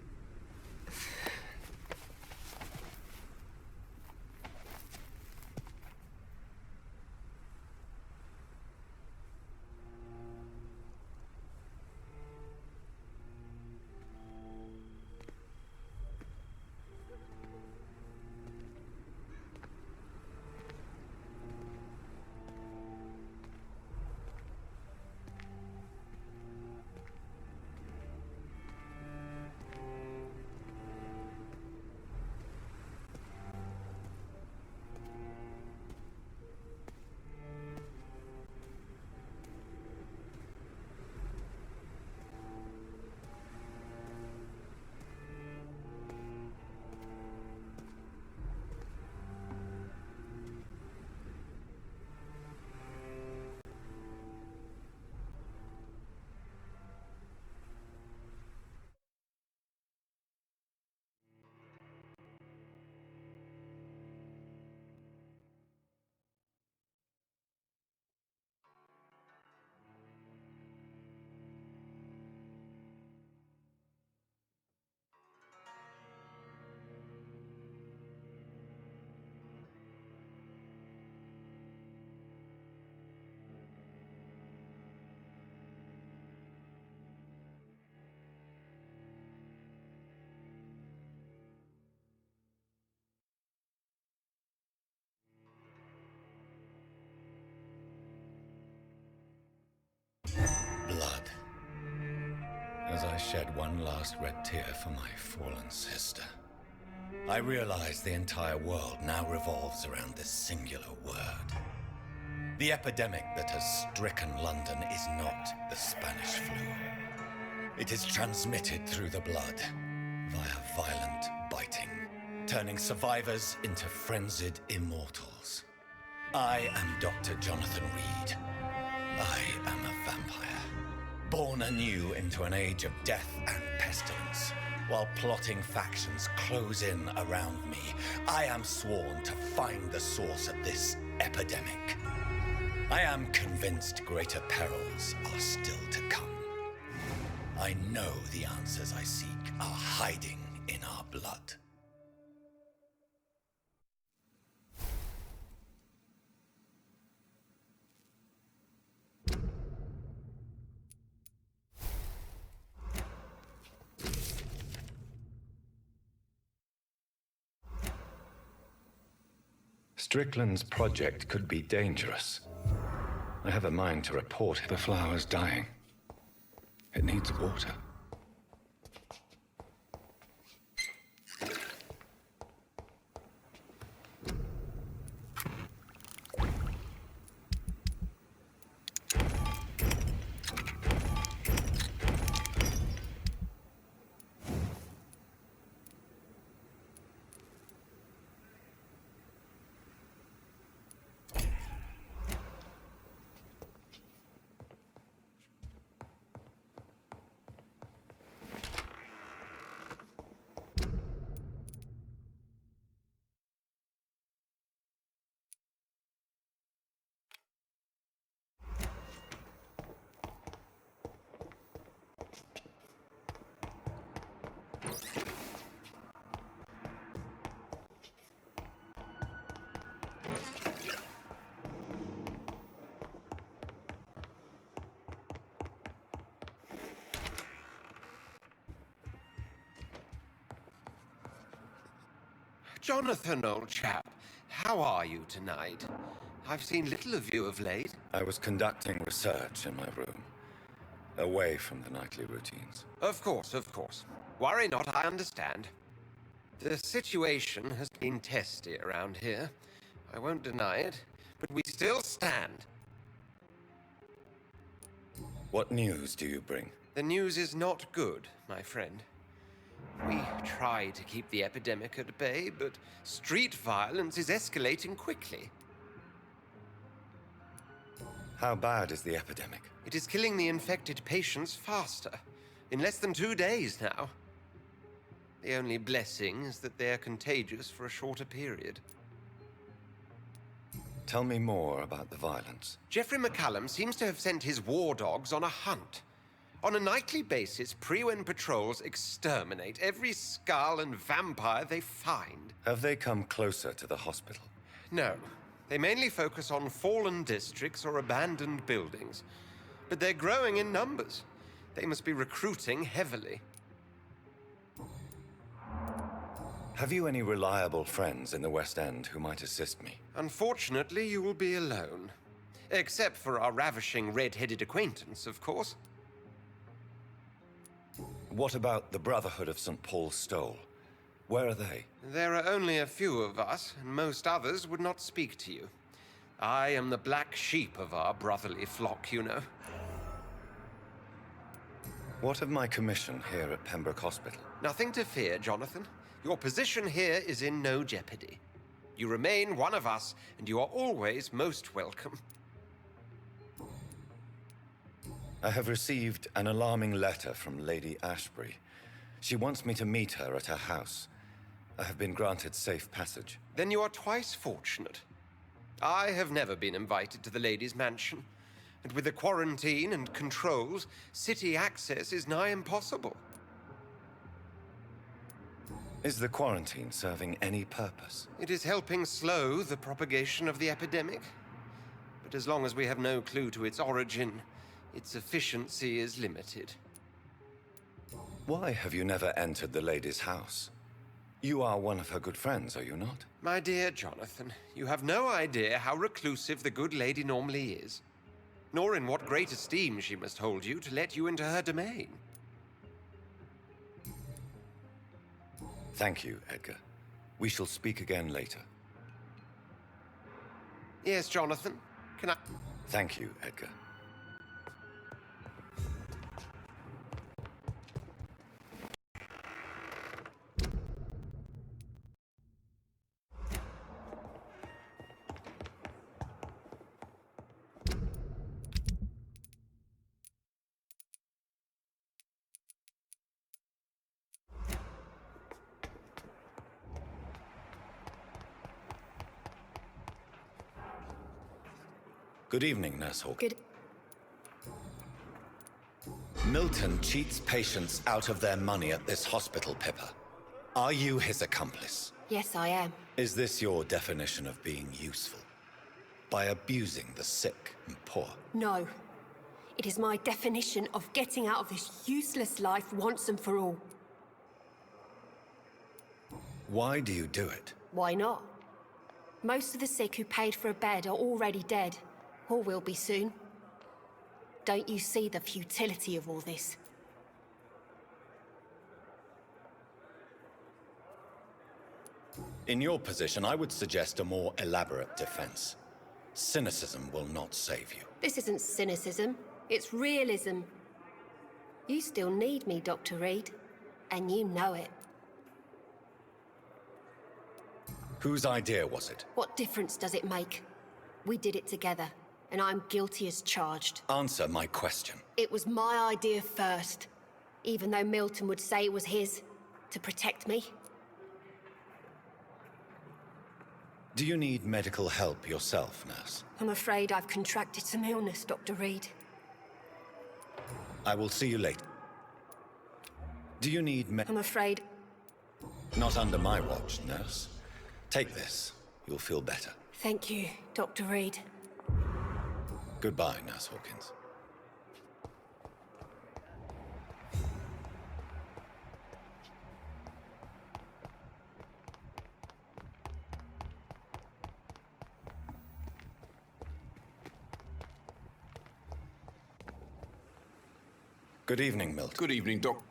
Blood. As I shed one last red tear for my fallen sister, I realize the entire world now revolves around this singular word. The epidemic that has stricken London is not the Spanish flu. It is transmitted through the blood, via violent biting, turning survivors into frenzied immortals. I am Dr. Jonathan Reed. I am a vampire, born anew into an age of death and pestilence. While plotting factions close in around me, I am sworn to find the source of this epidemic. I am convinced greater perils are still to come. I know the answers I seek are hiding in our blood. Strickland's project could be dangerous. I have a mind to report the flower's dying. It needs water. Jonathan, old chap, how are you tonight? I've seen little of you of late. I was conducting research in my room, away from the nightly routines. Of course, of course. Worry not, I understand. The situation has been testy around here. I won't deny it, but we still stand. What news do you bring? The news is not good, my friend. We try to keep the epidemic at bay, but street violence is escalating quickly. How bad is the epidemic? It is killing the infected patients faster, in less than 2 days now. The only blessing is that they are contagious for a shorter period. Tell me more about the violence. Geoffrey McCallum seems to have sent his war dogs on a hunt. On a nightly basis, Prewen patrols exterminate every skull and vampire they find. Have they come closer to the hospital? No. They mainly focus on fallen districts or abandoned buildings. But they're growing in numbers. They must be recruiting heavily. Have you any reliable friends in the West End who might assist me? Unfortunately, you will be alone. Except for our ravishing red-headed acquaintance, of course. What about the Brotherhood of St. Paul's Stole? Where are they? There are only a few of us, and most others would not speak to you. I am the black sheep of our brotherly flock, you know. What of my commission here at Pembroke Hospital? Nothing to fear, Jonathan. Your position here is in no jeopardy. You remain one of us, and you are always most welcome. I have received an alarming letter from Lady Ashbury. She wants me to meet her at her house. I have been granted safe passage. Then you are twice fortunate. I have never been invited to the lady's mansion, and with the quarantine and controls, city access is nigh impossible. Is the quarantine serving any purpose? It is helping slow the propagation of the epidemic. But as long as we have no clue to its origin, its efficiency is limited. Why have you never entered the lady's house? You are one of her good friends, are you not? My dear Jonathan, you have no idea how reclusive the good lady normally is, nor in what great esteem she must hold you to let you into her domain. Thank you, Edgar. We shall speak again later. Yes, Jonathan. Can I... Thank you, Edgar. Good evening, Nurse Hawkins. Milton cheats patients out of their money at this hospital, Pippa. Are you his accomplice? Yes, I am. Is this your definition of being useful? By abusing the sick and poor? No. It is my definition of getting out of this useless life once and for all. Why do you do it? Why not? Most of the sick who paid for a bed are already dead. Or will be soon. Don't you see the futility of all this? In your position, I would suggest a more elaborate defense. Cynicism will not save you. This isn't cynicism. It's realism. You still need me, Dr. Reed. And you know it. Whose idea was it? What difference does it make? We did it together. And I'm guilty as charged. Answer my question. It was my idea first, even though Milton would say it was his, to protect me. Do you need medical help yourself, nurse? I'm afraid I've contracted some illness, Dr. Reed. I will see you later. Do you need I'm afraid... Not under my watch, nurse. Take this. You'll feel better. Thank you, Dr. Reed. Goodbye, Nurse Hawkins. Good evening, Milton. Good evening, Doc.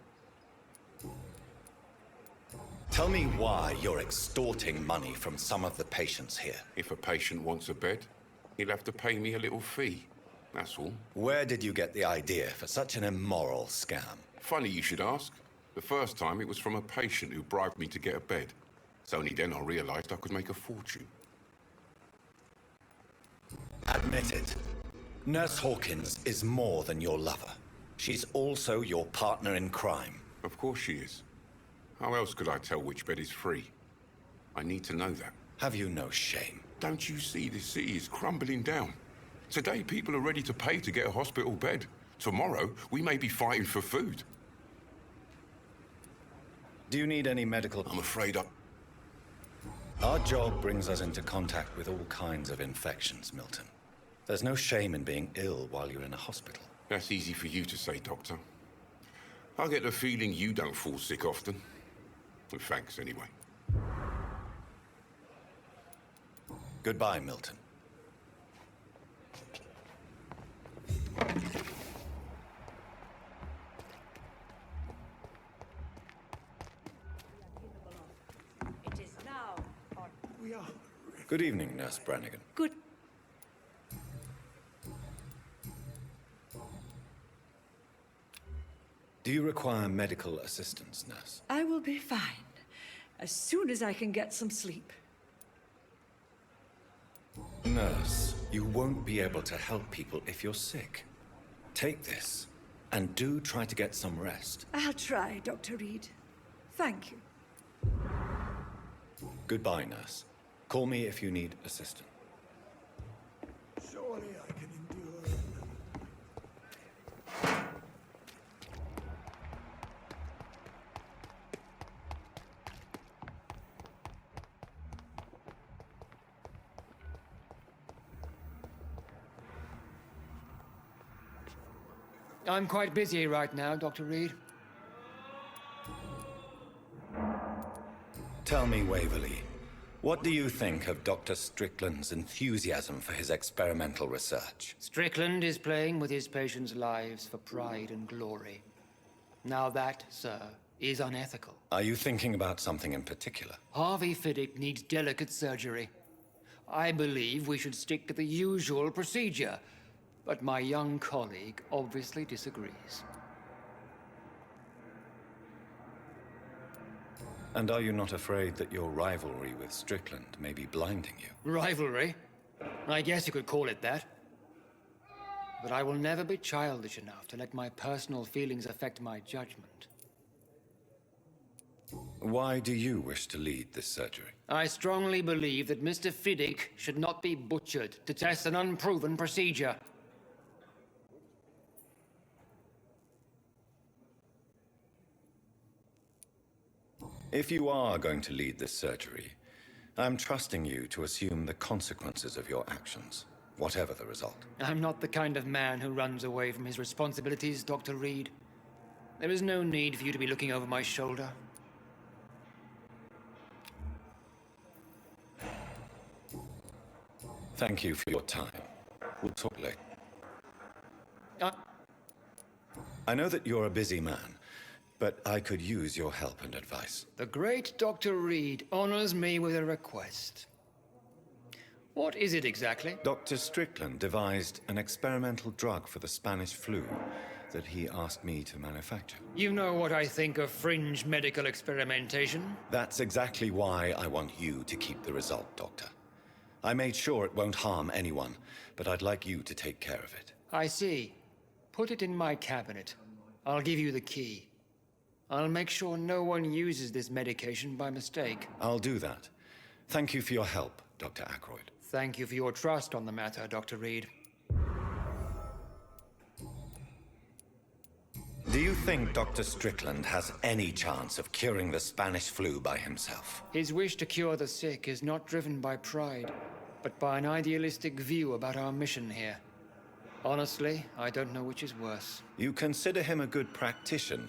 Tell me why you're extorting money from some of the patients here. If a patient wants a bed, he'll have to pay me a little fee. That's all. Where did you get the idea for such an immoral scam? Funny you should ask. The first time it was from a patient who bribed me to get a bed. It's only then I realized I could make a fortune. Admit it. Nurse Hawkins is more than your lover. She's also your partner in crime. Of course she is. How else could I tell which bed is free? I need to know that. Have you no shame? Don't you see this city is crumbling down? Today, people are ready to pay to get a hospital bed. Tomorrow, we may be fighting for food. Do you need any medical... I'm afraid Our job brings us into contact with all kinds of infections, Milton. There's no shame in being ill while you're in a hospital. That's easy for you to say, Doctor. I get the feeling you don't fall sick often. Well, thanks, anyway. Goodbye, Milton. It is now. We are... Good evening, Nurse Brannigan. Good. Do you require medical assistance, nurse? I will be fine. As soon as I can get some sleep. Nurse, you won't be able to help people if you're sick. Take this, and do try to get some rest. I'll try, Dr. Reed. Thank you. Goodbye, nurse. Call me if you need assistance. Surely I can endure. I'm quite busy right now, Dr. Reed. Tell me, Waverly, what do you think of Dr. Strickland's enthusiasm for his experimental research? Strickland is playing with his patients' lives for pride and glory. Now that, sir, is unethical. Are you thinking about something in particular? Harvey Fiddick needs delicate surgery. I believe we should stick to the usual procedure, but my young colleague obviously disagrees. And are you not afraid that your rivalry with Strickland may be blinding you? Rivalry? I guess you could call it that. But I will never be childish enough to let my personal feelings affect my judgment. Why do you wish to lead this surgery? I strongly believe that Mr. Fiddick should not be butchered to test an unproven procedure. If you are going to lead this surgery, I'm trusting you to assume the consequences of your actions, whatever the result. I'm not the kind of man who runs away from his responsibilities, Dr. Reed. There is no need for you to be looking over my shoulder. Thank you for your time. We'll talk later. I know that you're a busy man, but I could use your help and advice. The great Dr. Reed honors me with a request. What is it exactly? Dr. Strickland devised an experimental drug for the Spanish flu that he asked me to manufacture. You know what I think of fringe medical experimentation? That's exactly why I want you to keep the result, Doctor. I made sure it won't harm anyone, but I'd like you to take care of it. I see. Put it in my cabinet. I'll give you the key. I'll make sure no one uses this medication by mistake. I'll do that. Thank you for your help, Dr. Ackroyd. Thank you for your trust on the matter, Dr. Reed. Do you think Dr. Strickland has any chance of curing the Spanish flu by himself? His wish to cure the sick is not driven by pride, but by an idealistic view about our mission here. Honestly, I don't know which is worse. You consider him a good practitioner,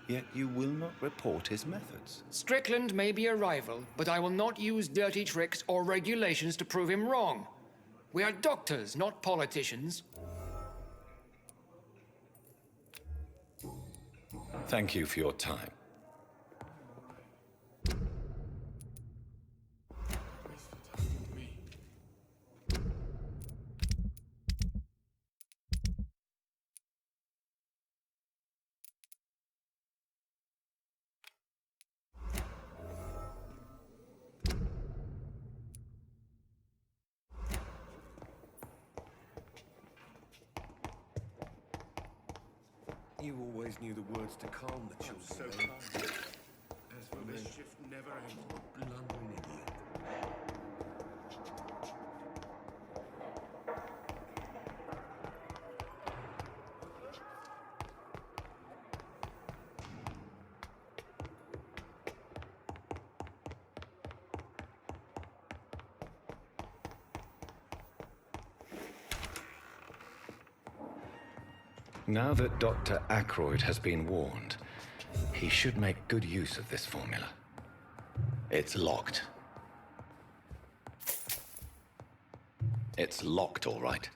yet you will not report his methods. Strickland may be a rival, but I will not use dirty tricks or regulations to prove him wrong. We are doctors, not politicians. Thank you for your time. You always knew the words to calm the children. So calm. As for mischief, never ends. Blundering idiot. Now that Dr. Ackroyd has been warned, he should make good use of this formula. It's locked. It's locked, all right.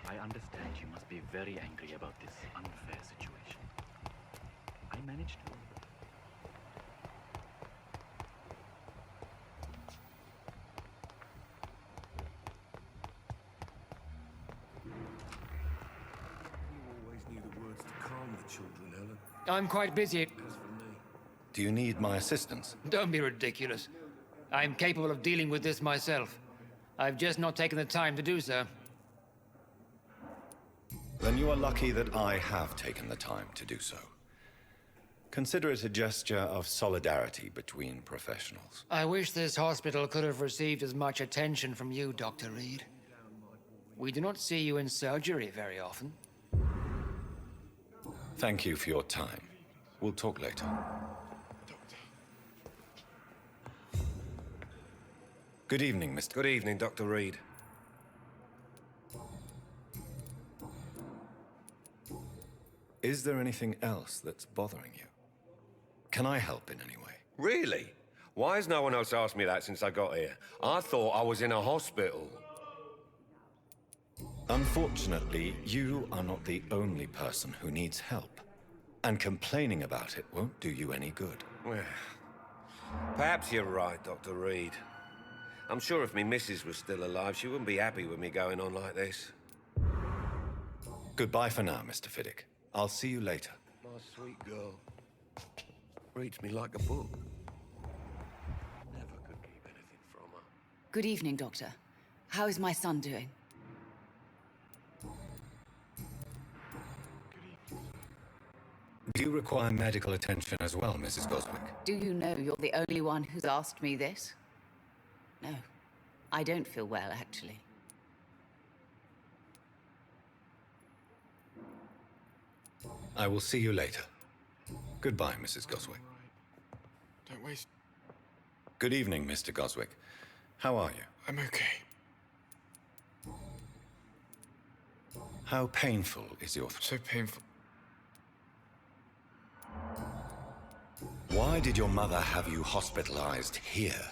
I understand you must be very angry about this unfair situation. I managed to. You always knew the words to calm the children, Helen. I'm quite busy. As for me. Do you need my assistance? Don't be ridiculous. I'm capable of dealing with this myself. I've just not taken the time to do so. Then you are lucky that I have taken the time to do so. Consider it a gesture of solidarity between professionals. I wish this hospital could have received as much attention from you, Dr. Reed. We do not see you in surgery very often. Thank you for your time. We'll talk later. Good evening, Mr. Good evening, Dr. Reed. Is there anything else that's bothering you? Can I help in any way? Really? Why has no one else asked me that since I got here? I thought I was in a hospital. Unfortunately, you are not the only person who needs help. And complaining about it won't do you any good. Well, perhaps you're right, Dr. Reed. I'm sure if me missus was still alive, she wouldn't be happy with me going on like this. Goodbye for now, Mr. Fiddick. I'll see you later. My sweet girl. Reads me like a book. Never could keep anything from her. Good evening, Doctor. How is my son doing? Do you require medical attention as well, Mrs. Goswick? Do you know you're the only one who's asked me this? No. I don't feel well, actually. I will see you later. Goodbye, Mrs. Goswick. Don't waste... Good evening, Mr. Goswick. How are you? I'm okay. How painful is your... So painful. Why did your mother have you hospitalized here?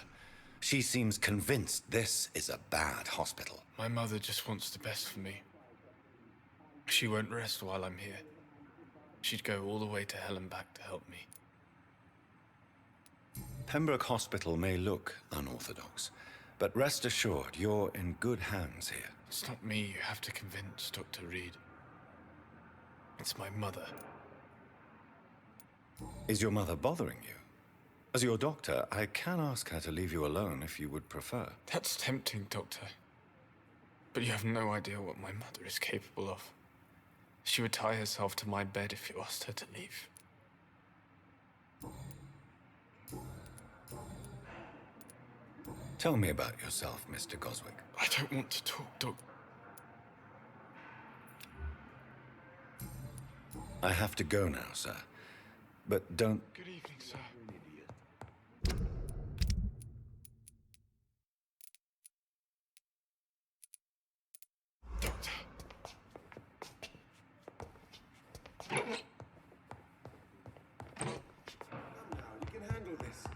She seems convinced this is a bad hospital. My mother just wants the best for me. She won't rest while I'm here. She'd go all the way to hell and back to help me. Pembroke Hospital may look unorthodox, but rest assured you're in good hands here. It's not me you have to convince, Dr. Reed. It's my mother. Is your mother bothering you? As your doctor, I can ask her to leave you alone if you would prefer. That's tempting, Doctor. But you have no idea what my mother is capable of. She would tie herself to my bed if you asked her to leave. Tell me about yourself, Mr. Goswick. I don't want to talk, Doc. I have to go now, sir. But don't... Good evening, sir. Doctor. You can handle this.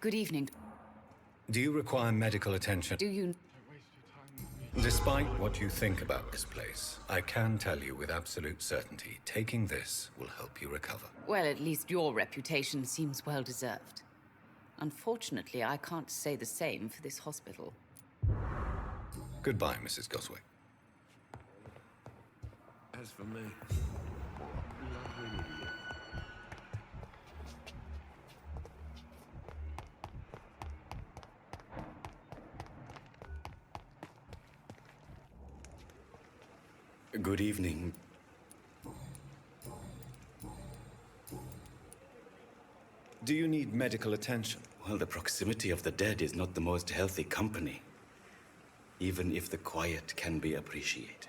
Good evening. Do you require medical attention? Do you... Despite what you think about this place, I can tell you with absolute certainty, taking this will help you recover. Well, at least your reputation seems well deserved. Unfortunately, I can't say the same for this hospital. Goodbye, Mrs. Goswick. As for me, blubbering idiot. Good evening. Do you need medical attention? Well, the proximity of the dead is not the most healthy company, even if the quiet can be appreciated.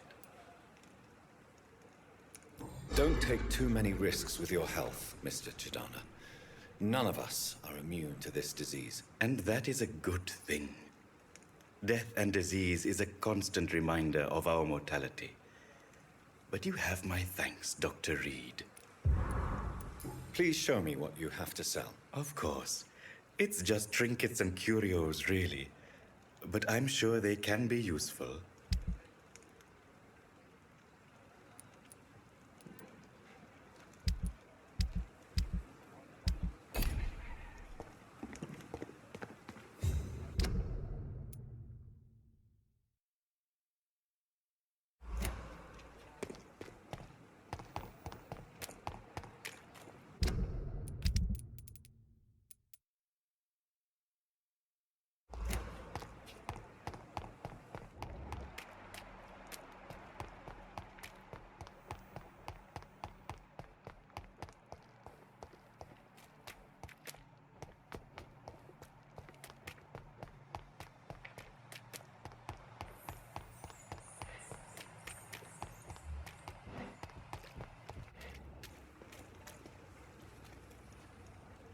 Don't take too many risks with your health, Mr. Chidana. None of us are immune to this disease. And that is a good thing. Death and disease is a constant reminder of our mortality. But you have my thanks, Dr. Reed. Please show me what you have to sell. Of course. It's just trinkets and curios, really. But I'm sure they can be useful.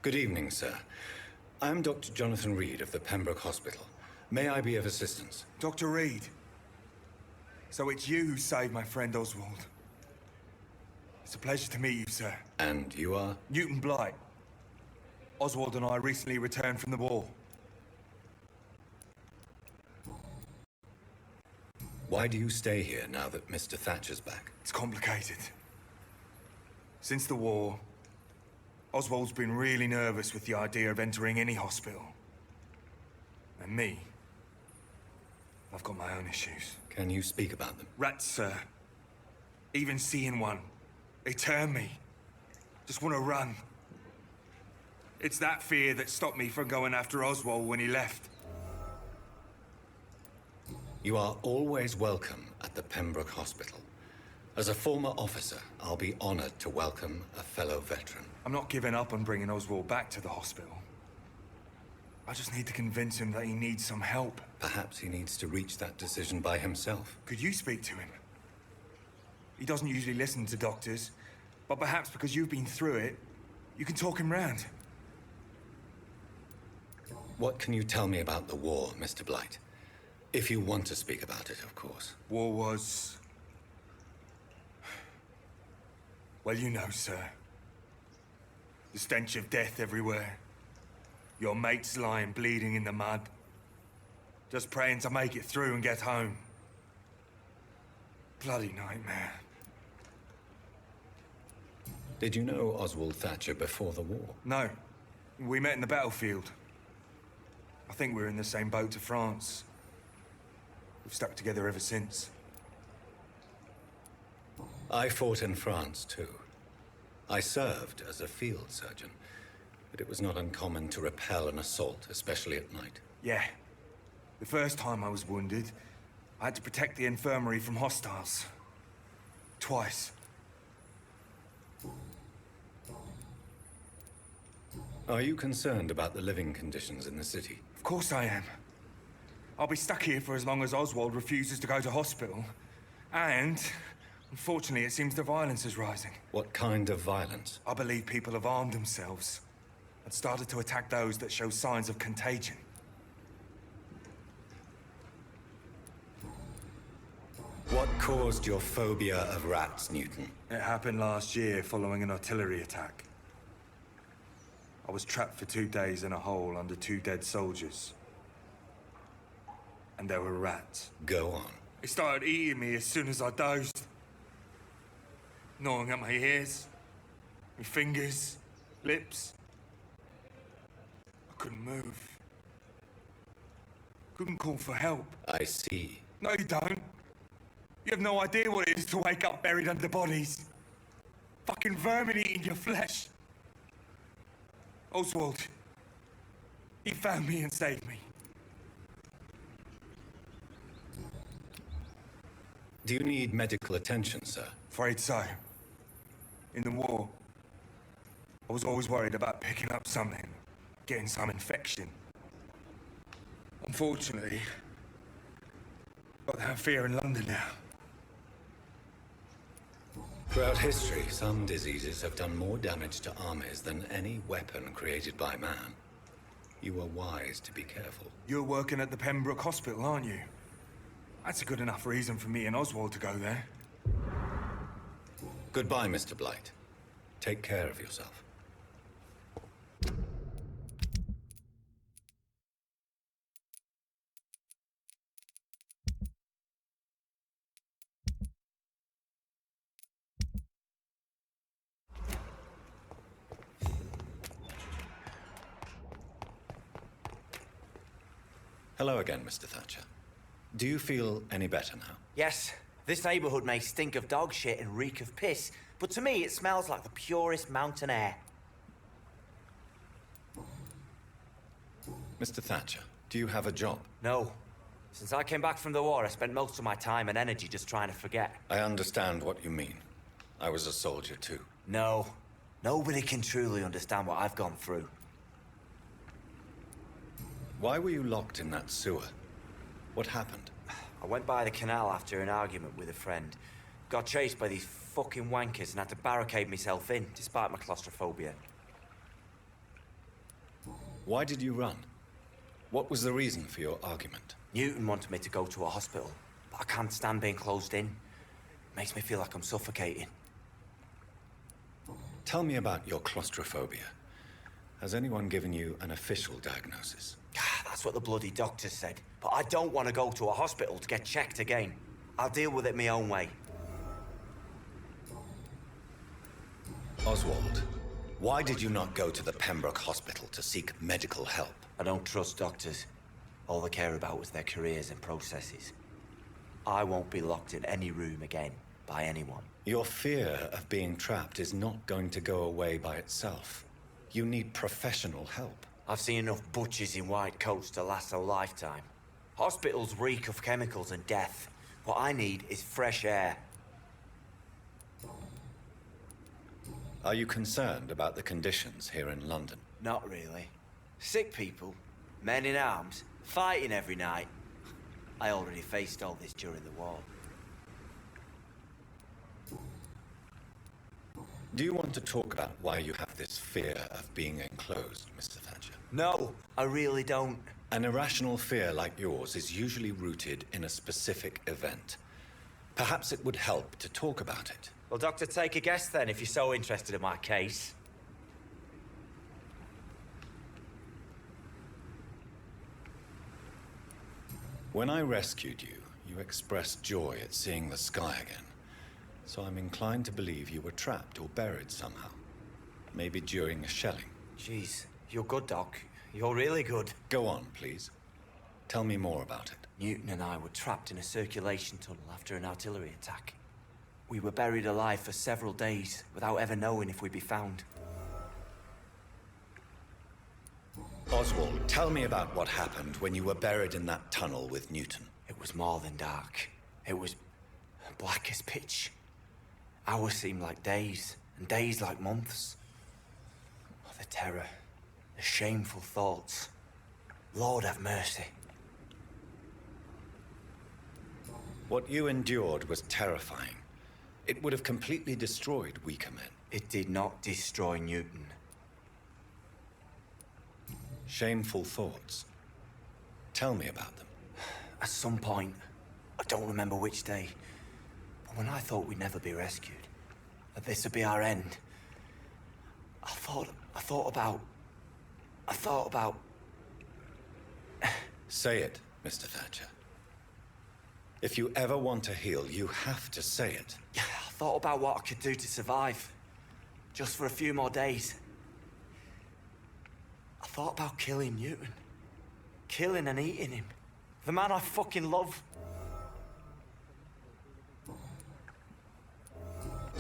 Good evening, sir. I'm Dr. Jonathan Reed of the Pembroke Hospital. May I be of assistance? Dr. Reed. So it's you who saved my friend Oswald. It's a pleasure to meet you, sir. And you are? Newton Blight. Oswald and I recently returned from the war. Why do you stay here now that Mr. Thatcher's back? It's complicated. Since the war, Oswald's been really nervous with the idea of entering any hospital. And me, I've got my own issues. Can you speak about them? Rats, sir. Even seeing one, they turn me. Just want to run. It's that fear that stopped me from going after Oswald when he left. You are always welcome at the Pembroke Hospital. As a former officer, I'll be honored to welcome a fellow veteran. I'm not giving up on bringing Oswald back to the hospital. I just need to convince him that he needs some help. Perhaps he needs to reach that decision by himself. Could you speak to him? He doesn't usually listen to doctors, but perhaps because you've been through it, you can talk him round. What can you tell me about the war, Mr. Blight? If you want to speak about it, of course. War was... well, you know, sir. The stench of death everywhere. Your mates lying bleeding in the mud. Just praying to make it through and get home. Bloody nightmare. Did you know Oswald Thatcher before the war? No. We met in the battlefield. I think we're in the same boat to France. We've stuck together ever since. I fought in France, too. I served as a field surgeon, but it was not uncommon to repel an assault, especially at night. Yeah. The first time I was wounded, I had to protect the infirmary from hostiles. Twice. Are you concerned about the living conditions in the city? Of course I am. I'll be stuck here for as long as Oswald refuses to go to hospital. And... unfortunately, it seems the violence is rising. What kind of violence? I believe people have armed themselves and started to attack those that show signs of contagion. What caused your phobia of rats, Newton? It happened last year following an artillery attack. I was trapped for 2 days in a hole under 2 dead soldiers. And there were rats. Go on. They started eating me as soon as I dozed. Gnawing at my ears, my fingers, lips. I couldn't move. Couldn't call for help. I see. No, you don't. You have no idea what it is to wake up buried under bodies. Fucking vermin eating your flesh. Oswald, he found me and saved me. Do you need medical attention, sir? Afraid so. In the war, I was always worried about picking up something, getting some infection. Unfortunately, got that fear in London now. Throughout history, some diseases have done more damage to armies than any weapon created by man. You are wise to be careful. You're working at the Pembroke Hospital, aren't you? That's a good enough reason for me and Oswald to go there. Goodbye, Mr. Blight. Take care of yourself. Hello again, Mr. Thatcher. Do you feel any better now? Yes, this neighborhood may stink of dog shit and reek of piss, but to me it smells like the purest mountain air. Mr. Thatcher, do you have a job? No. Since I came back from the war, I spent most of my time and energy just trying to forget. I understand what you mean. I was a soldier too. No. Nobody can truly understand what I've gone through. Why were you locked in that sewer? What happened? I went by the canal after an argument with a friend. Got chased by these fucking wankers and had to barricade myself in, despite my claustrophobia. Why did you run? What was the reason for your argument? Newton wanted me to go to a hospital, but I can't stand being closed in. Makes me feel like I'm suffocating. Tell me about your claustrophobia. Has anyone given you an official diagnosis? That's what the bloody doctor said. But I don't want to go to a hospital to get checked again. I'll deal with it my own way. Oswald, why did you not go to the Pembroke Hospital to seek medical help? I don't trust doctors. All they care about was their careers and processes. I won't be locked in any room again by anyone. Your fear of being trapped is not going to go away by itself. You need professional help. I've seen enough butchers in white coats to last a lifetime. Hospitals reek of chemicals and death. What I need is fresh air. Are you concerned about the conditions here in London? Not really. Sick people, men in arms, fighting every night. I already faced all this during the war. Do you want to talk about why you have this fear of being enclosed, Mr. Thatcher? No, I really don't. An irrational fear like yours is usually rooted in a specific event. Perhaps it would help to talk about it. Well, Doctor, take a guess then, if you're so interested in my case. When I rescued you, you expressed joy at seeing the sky again. So I'm inclined to believe you were trapped or buried somehow. Maybe during a shelling. Jeez, you're good, Doc. You're really good. Go on, please. Tell me more about it. Newton and I were trapped in a circulation tunnel after an artillery attack. We were buried alive for several days without ever knowing if we'd be found. Oswald, tell me about what happened when you were buried in that tunnel with Newton. It was more than dark. It was black as pitch. Hours seemed like days, and days like months. Oh, the terror, the shameful thoughts. Lord have mercy. What you endured was terrifying. It would have completely destroyed weaker men. It did not destroy Newton. Shameful thoughts. Tell me about them. At some point, I don't remember which day, but when I thought we'd never be rescued, that this would be our end, I thought about... Say it, Mr. Thatcher. If you ever want to heal, you have to say it. I thought about what I could do to survive. Just for a few more days. I thought about killing Newton. Killing and eating him. The man I fucking love.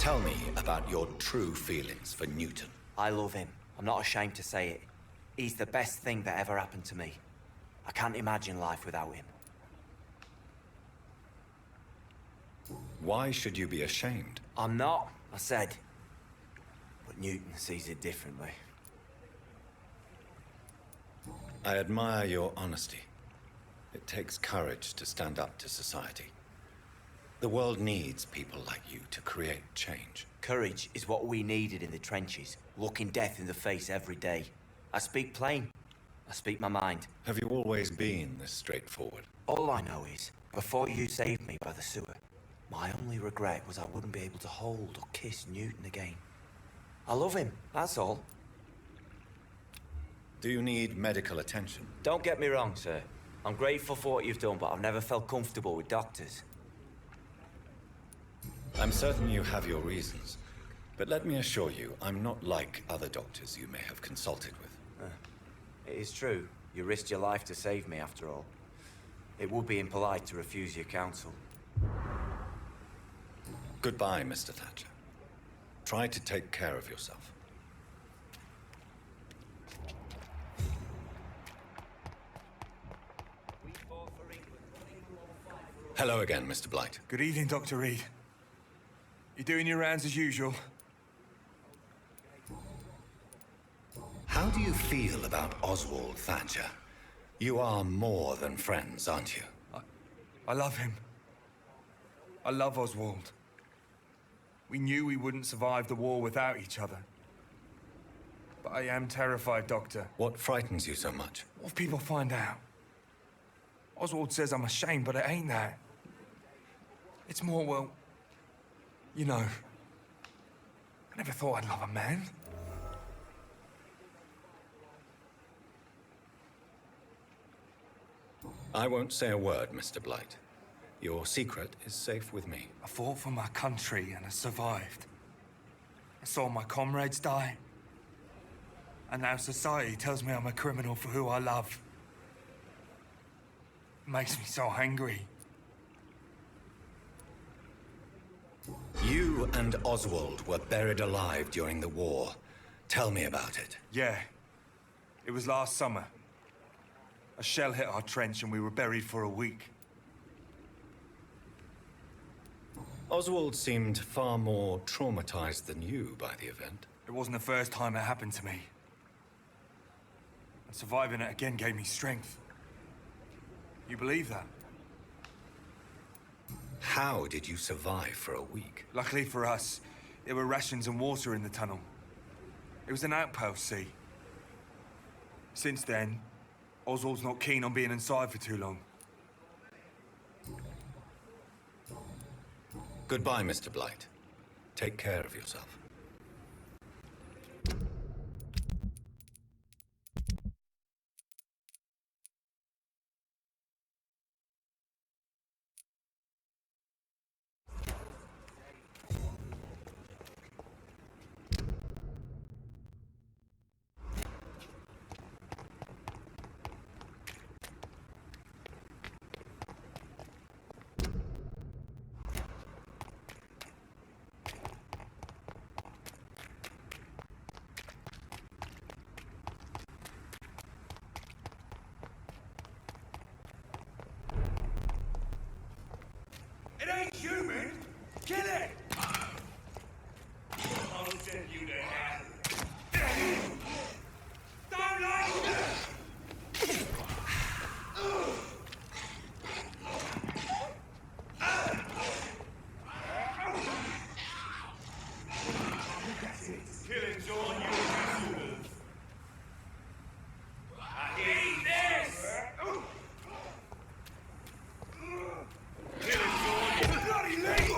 Tell me about your true feelings for Newton. I love him. I'm not ashamed to say it. He's the best thing that ever happened to me. I can't imagine life without him. Why should you be ashamed? I'm not, I said. But Newton sees it differently. I admire your honesty. It takes courage to stand up to society. The world needs people like you to create change. Courage is what we needed in the trenches, looking death in the face every day. I speak plain. I speak my mind. Have you always been this straightforward? All I know is, before you saved me by the sewer, my only regret was I wouldn't be able to hold or kiss Newton again. I love him, that's all. Do you need medical attention? Don't get me wrong, sir. I'm grateful for what you've done, but I've never felt comfortable with doctors. I'm certain you have your reasons. But let me assure you, I'm not like other doctors you may have consulted with. It is true. You risked your life to save me, after all. It would be impolite to refuse your counsel. Goodbye, Mr. Thatcher. Try to take care of yourself. Hello again, Mr. Blight. Good evening, Dr. Reed. You doing your rounds as usual? How do you feel about Oswald Thatcher? You are more than friends, aren't you? I love him. I love Oswald. We knew we wouldn't survive the war without each other. But I am terrified, Doctor. What frightens you so much? What if people find out? Oswald says I'm ashamed, but it ain't that. It's more, well, you know, I never thought I'd love a man. I won't say a word, Mr. Blight. Your secret is safe with me. I fought for my country and I survived. I saw my comrades die. And now society tells me I'm a criminal for who I love. It makes me so angry. You and Oswald were buried alive during the war. Tell me about it. Yeah. It was last summer. A shell hit our trench and we were buried for a week. Oswald seemed far more traumatized than you by the event. It wasn't the first time it happened to me. And surviving it again gave me strength. You believe that? How did you survive for a week? Luckily for us, there were rations and water in the tunnel. It was an outpost, see? Since then, Oswald's not keen on being inside for too long. Goodbye, Mr. Blight. Take care of yourself. It ain't human! Kill it! I'll send you to hell. Don't like it! Killing's all you can do. I hate this! Killing's all you bloody leech!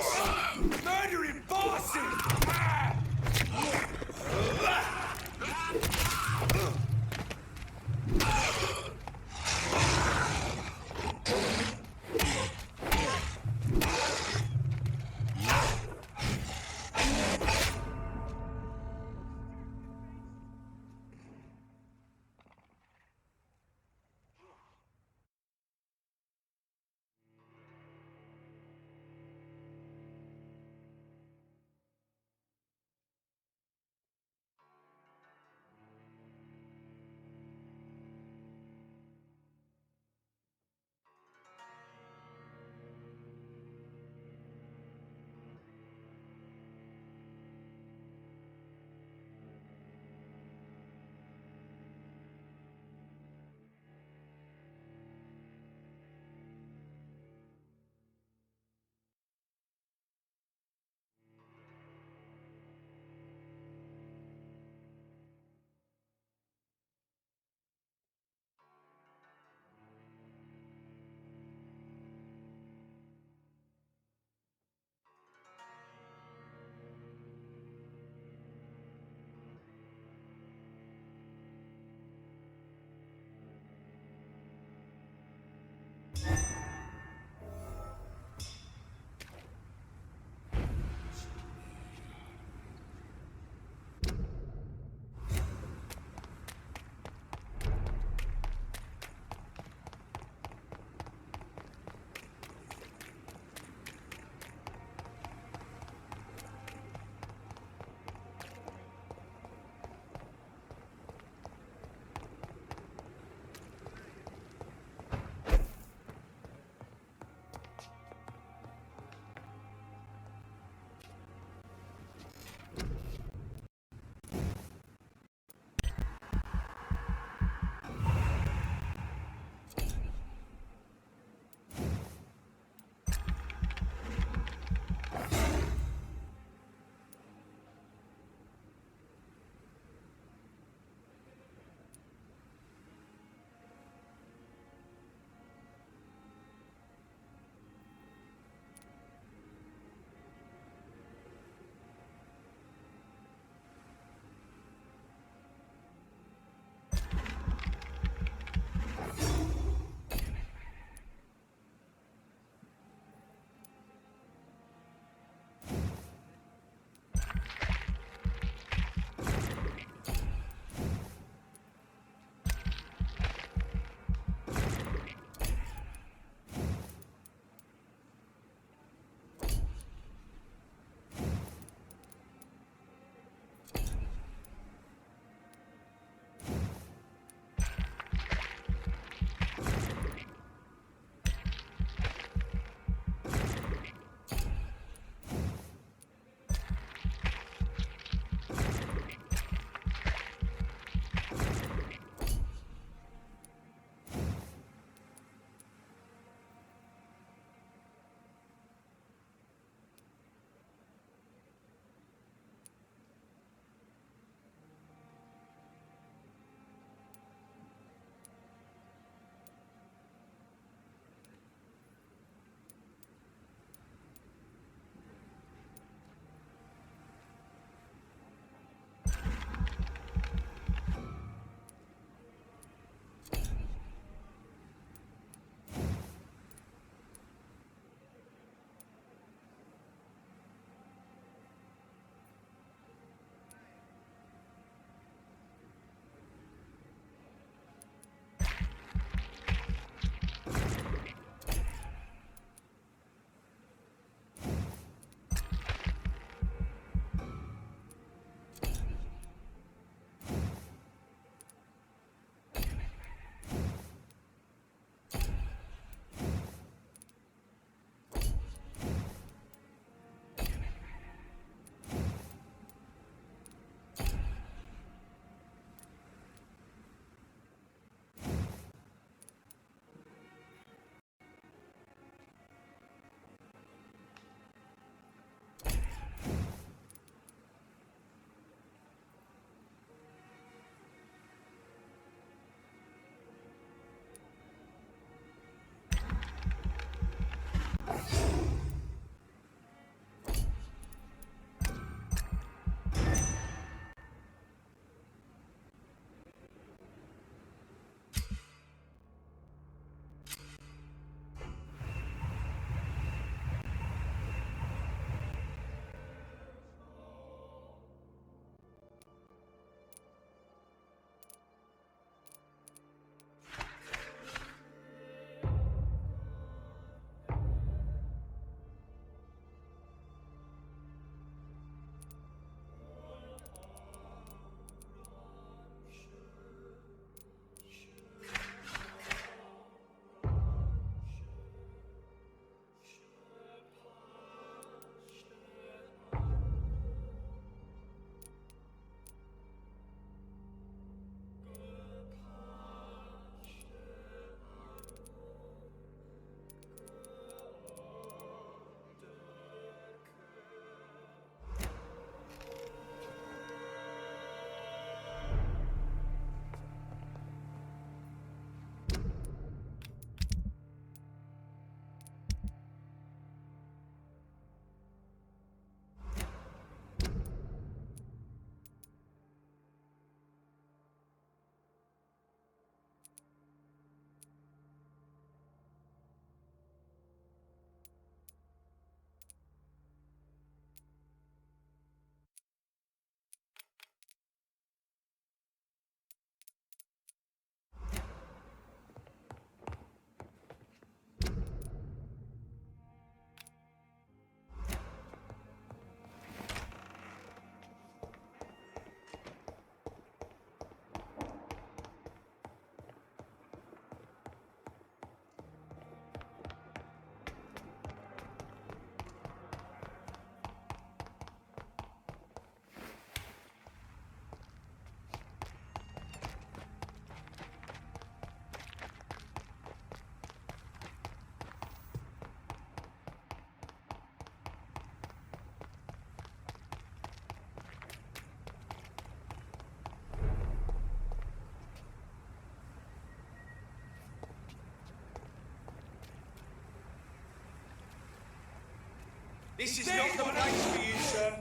This is not the place for you, sir.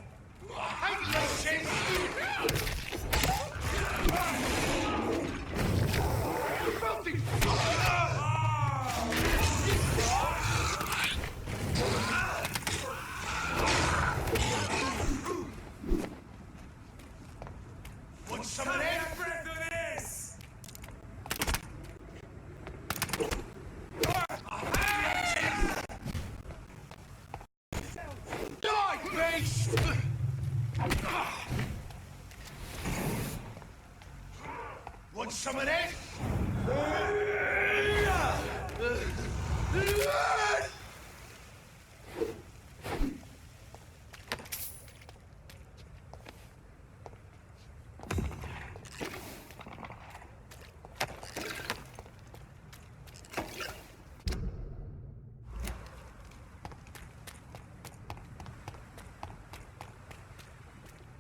I hate this shit! Want some of that breath of this? Die, beast! Want some of that?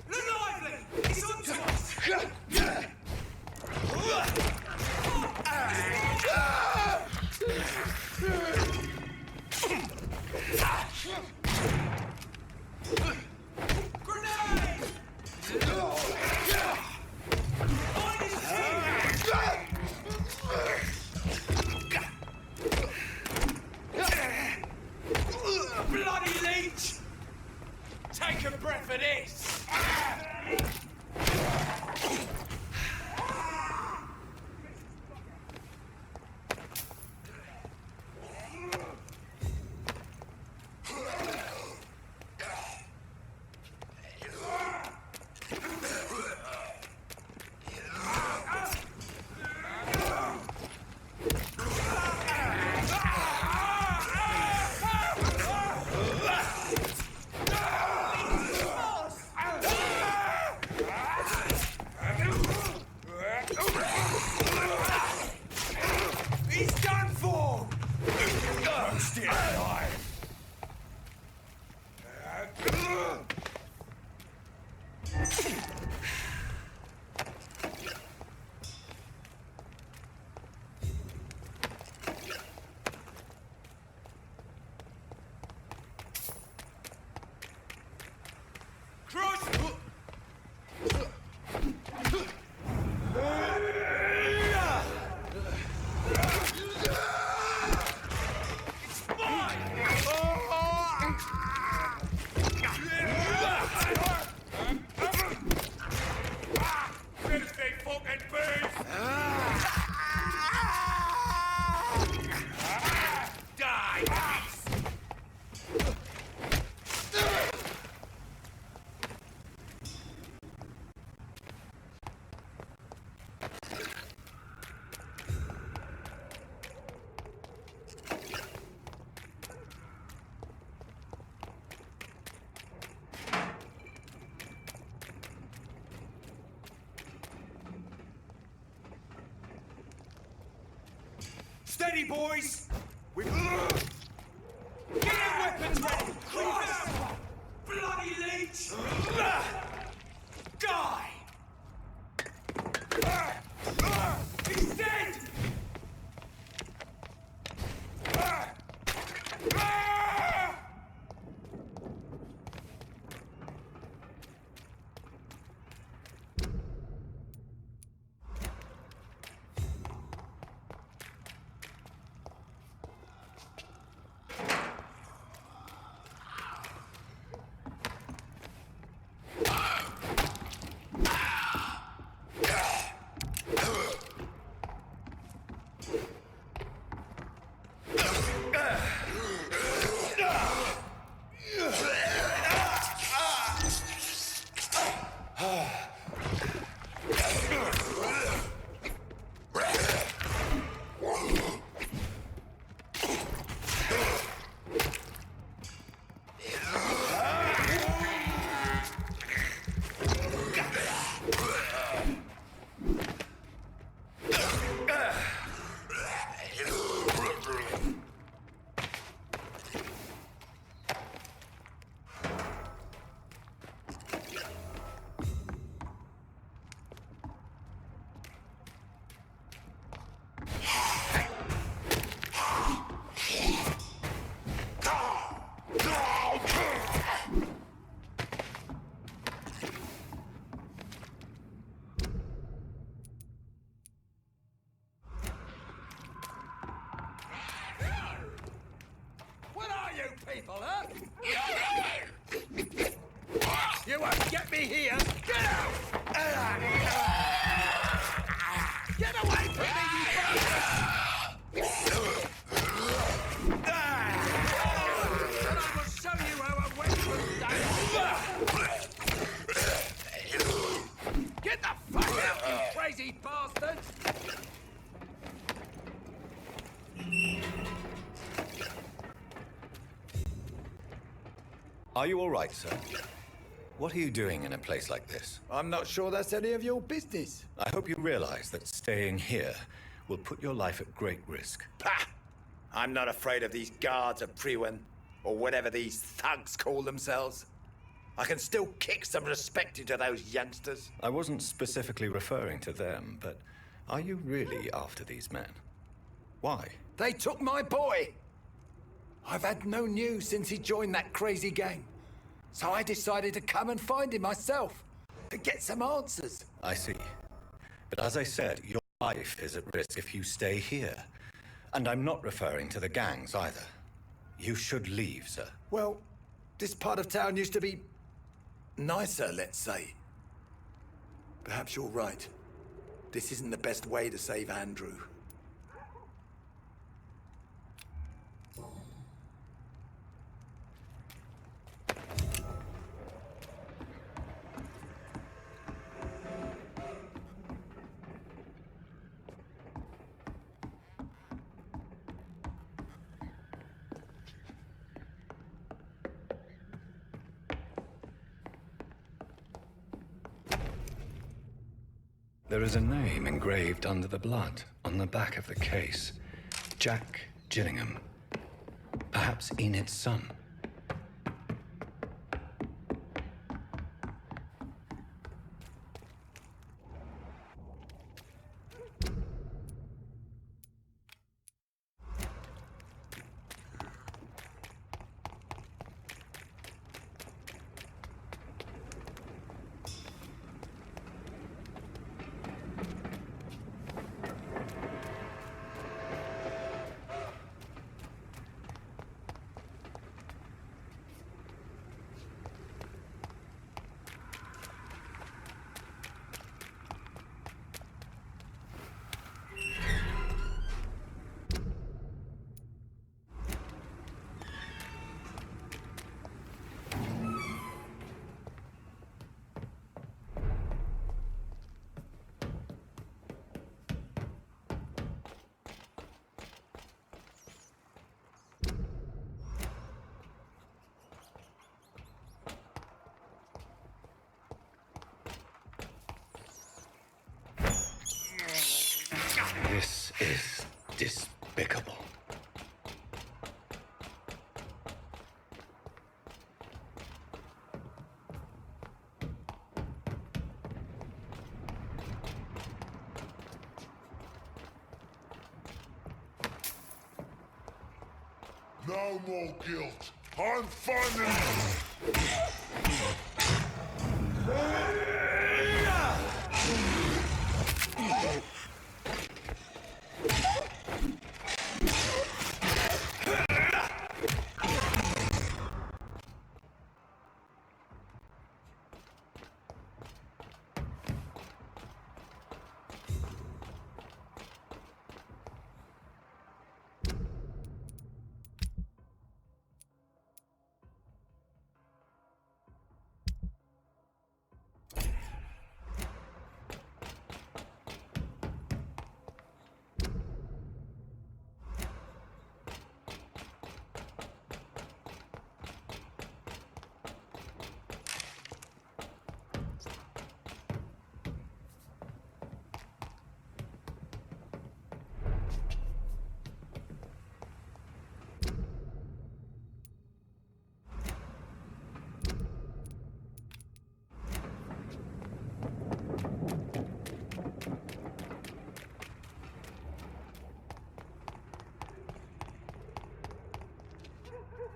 Lively! It's on to us! Bloody leech! Take a breath of this! He's done for! I'm still alive. Cross! Steady, boys! Get your weapons ready! Cross! Bloody leech! Die! He's dead! me here! Get out! Get away from me, you bastard! And I will show you how a weapon's done! Get the fuck out, you crazy bastard! Are you all right, sir? What are you doing in a place like this? I'm not sure that's any of your business. I hope you realize that staying here will put your life at great risk. Pah! I'm not afraid of these guards of Priwen, or whatever these thugs call themselves. I can still kick some respect into those youngsters. I wasn't specifically referring to them, but are you really after these men? Why? They took my boy! I've had no news since he joined that crazy gang. So I decided to come and find him myself, to get some answers. I see. But as I said, your life is at risk if you stay here. And I'm not referring to the gangs either. You should leave, sir. Well, this part of town used to be nicer, let's say. Perhaps you're right. This isn't the best way to save Andrew. There is a name engraved under the blood on the back of the case. Jack Gillingham. Perhaps Enid's son. This is despicable. No more guilt. I'm finding...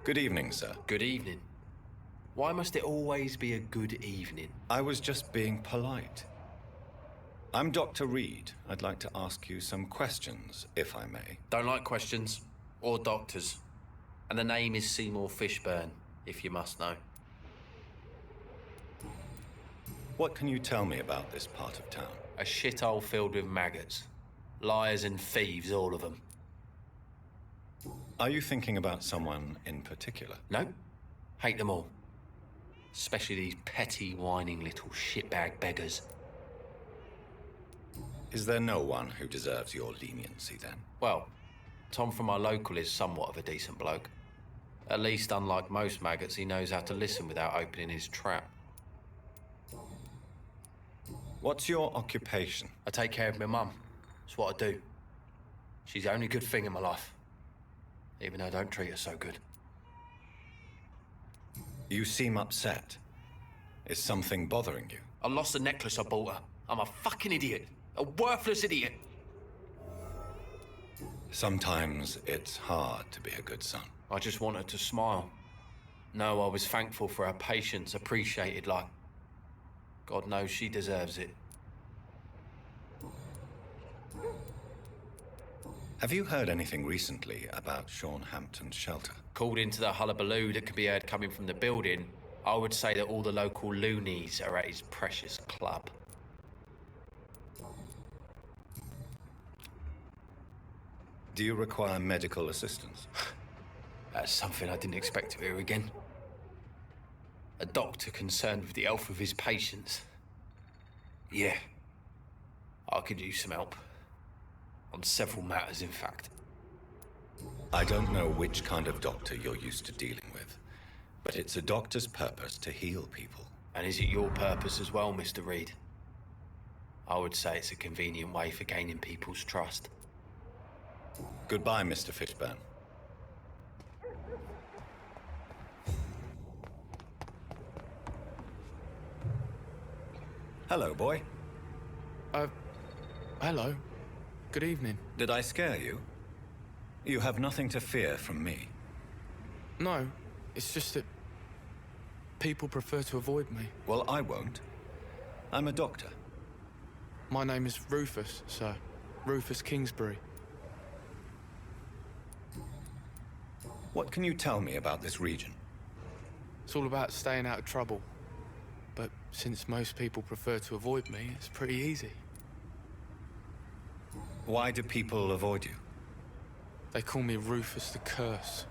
Good evening, sir. Good evening. Why must it always be a good evening? I was just being polite. I'm Dr. Reed. I'd like to ask you some questions, if I may. Don't like questions. Or doctors. And the name is Seymour Fishburne, if you must know. What can you tell me about this part of town? A shithole filled with maggots. Liars and thieves, all of them. Are you thinking about someone in particular? No. Hate them all. Especially these petty, whining little shitbag beggars. Is there no one who deserves your leniency, then? Well, Tom from our local is somewhat of a decent bloke. At least, unlike most maggots, he knows how to listen without opening his trap. What's your occupation? I take care of my mum. That's what I do. She's the only good thing in my life. Even though I don't treat her so good. You seem upset. Is something bothering you? I lost the necklace I bought her. I'm a fucking idiot. A worthless idiot. Sometimes it's hard to be a good son. I just want her to smile. No, I was thankful for her patience, appreciated like... God knows she deserves it. Have you heard anything recently about Sean Hampton's shelter? Called into the hullabaloo that can be heard coming from the building, I would say that all the local loonies are at his precious club. Do you require medical assistance? That's something I didn't expect to hear again. A doctor concerned with the health of his patients. Yeah. I could use some help. On several matters, in fact. I don't know which kind of doctor you're used to dealing with, but it's a doctor's purpose to heal people. And is it your purpose as well, Mr. Reed? I would say it's a convenient way for gaining people's trust. Goodbye, Mr. Fishburne. Hello, boy. Hello. Good evening. Did I scare you? You have nothing to fear from me. No, it's just that people prefer to avoid me. Well, I won't. I'm a doctor. My name is Rufus, sir. Rufus Kingsbury. What can you tell me about this region? It's all about staying out of trouble. But since most people prefer to avoid me, it's pretty easy. Why do people avoid you? They call me Rufus the Curse.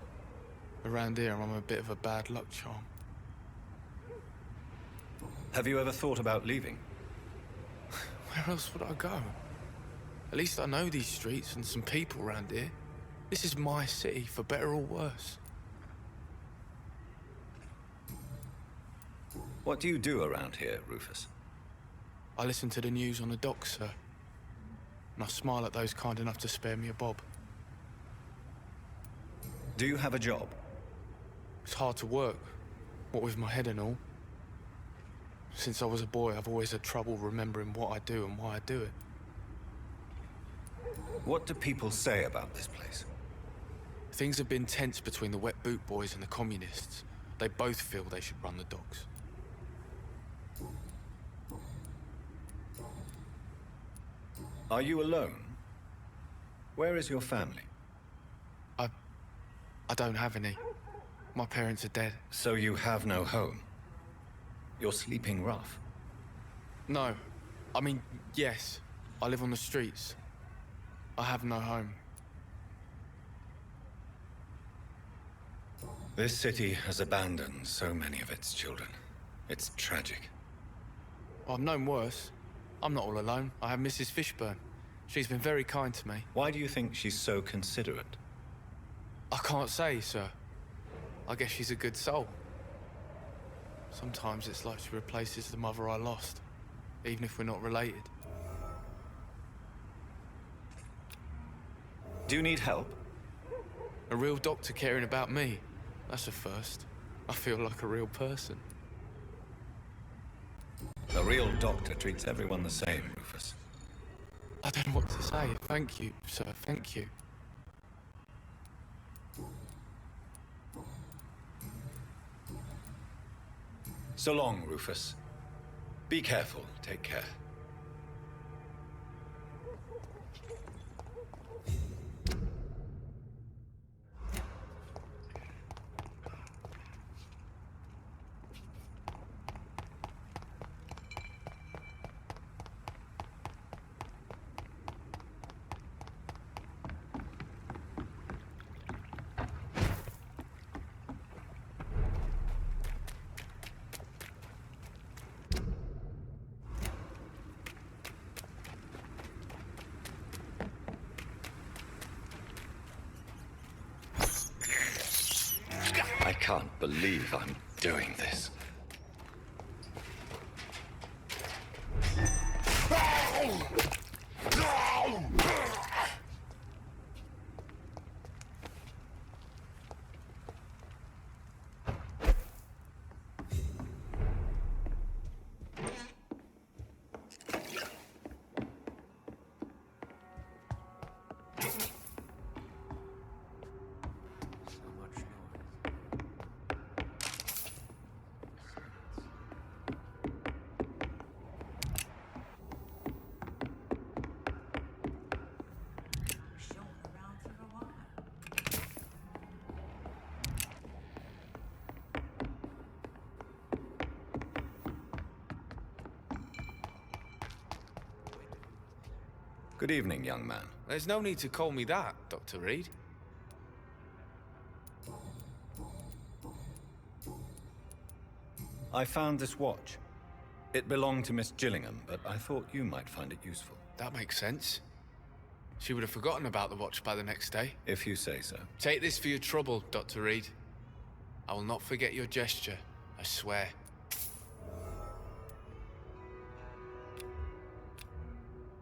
Around here, I'm a bit of a bad luck charm. Have you ever thought about leaving? Where else would I go? At least I know these streets and some people around here. This is my city, for better or worse. What do you do around here, Rufus? I listen to the news on the docks, sir. And I smile at those kind enough to spare me a bob. Do you have a job? It's hard to work, what with my head and all. Since I was a boy, I've always had trouble remembering what I do and why I do it. What do people say about this place? Things have been tense between the Wet Boot Boys and the Communists. They both feel they should run the docks. Are you alone? Where is your family? I don't have any. My parents are dead. So you have no home? You're sleeping rough? No. I mean, yes. I live on the streets. I have no home. This city has abandoned so many of its children. It's tragic. I've known worse. I'm not all alone. I have Mrs. Fishburne. She's been very kind to me. Why do you think she's so considerate? I can't say, sir. I guess she's a good soul. Sometimes it's like she replaces the mother I lost, even if we're not related. Do you need help? A real doctor caring about me. That's a first. I feel like a real person. A real doctor treats everyone the same, Rufus. I don't know what to say. Thank you, sir. Thank you. So long, Rufus. Be careful. Take care. can't believe I'm doing this. Good evening, young man. There's no need to call me that, Dr. Reed. I found this watch. It belonged to Miss Gillingham, but I thought you might find it useful. That makes sense. She would have forgotten about the watch by the next day. If you say so. Take this for your trouble, Dr. Reed. I will not forget your gesture, I swear.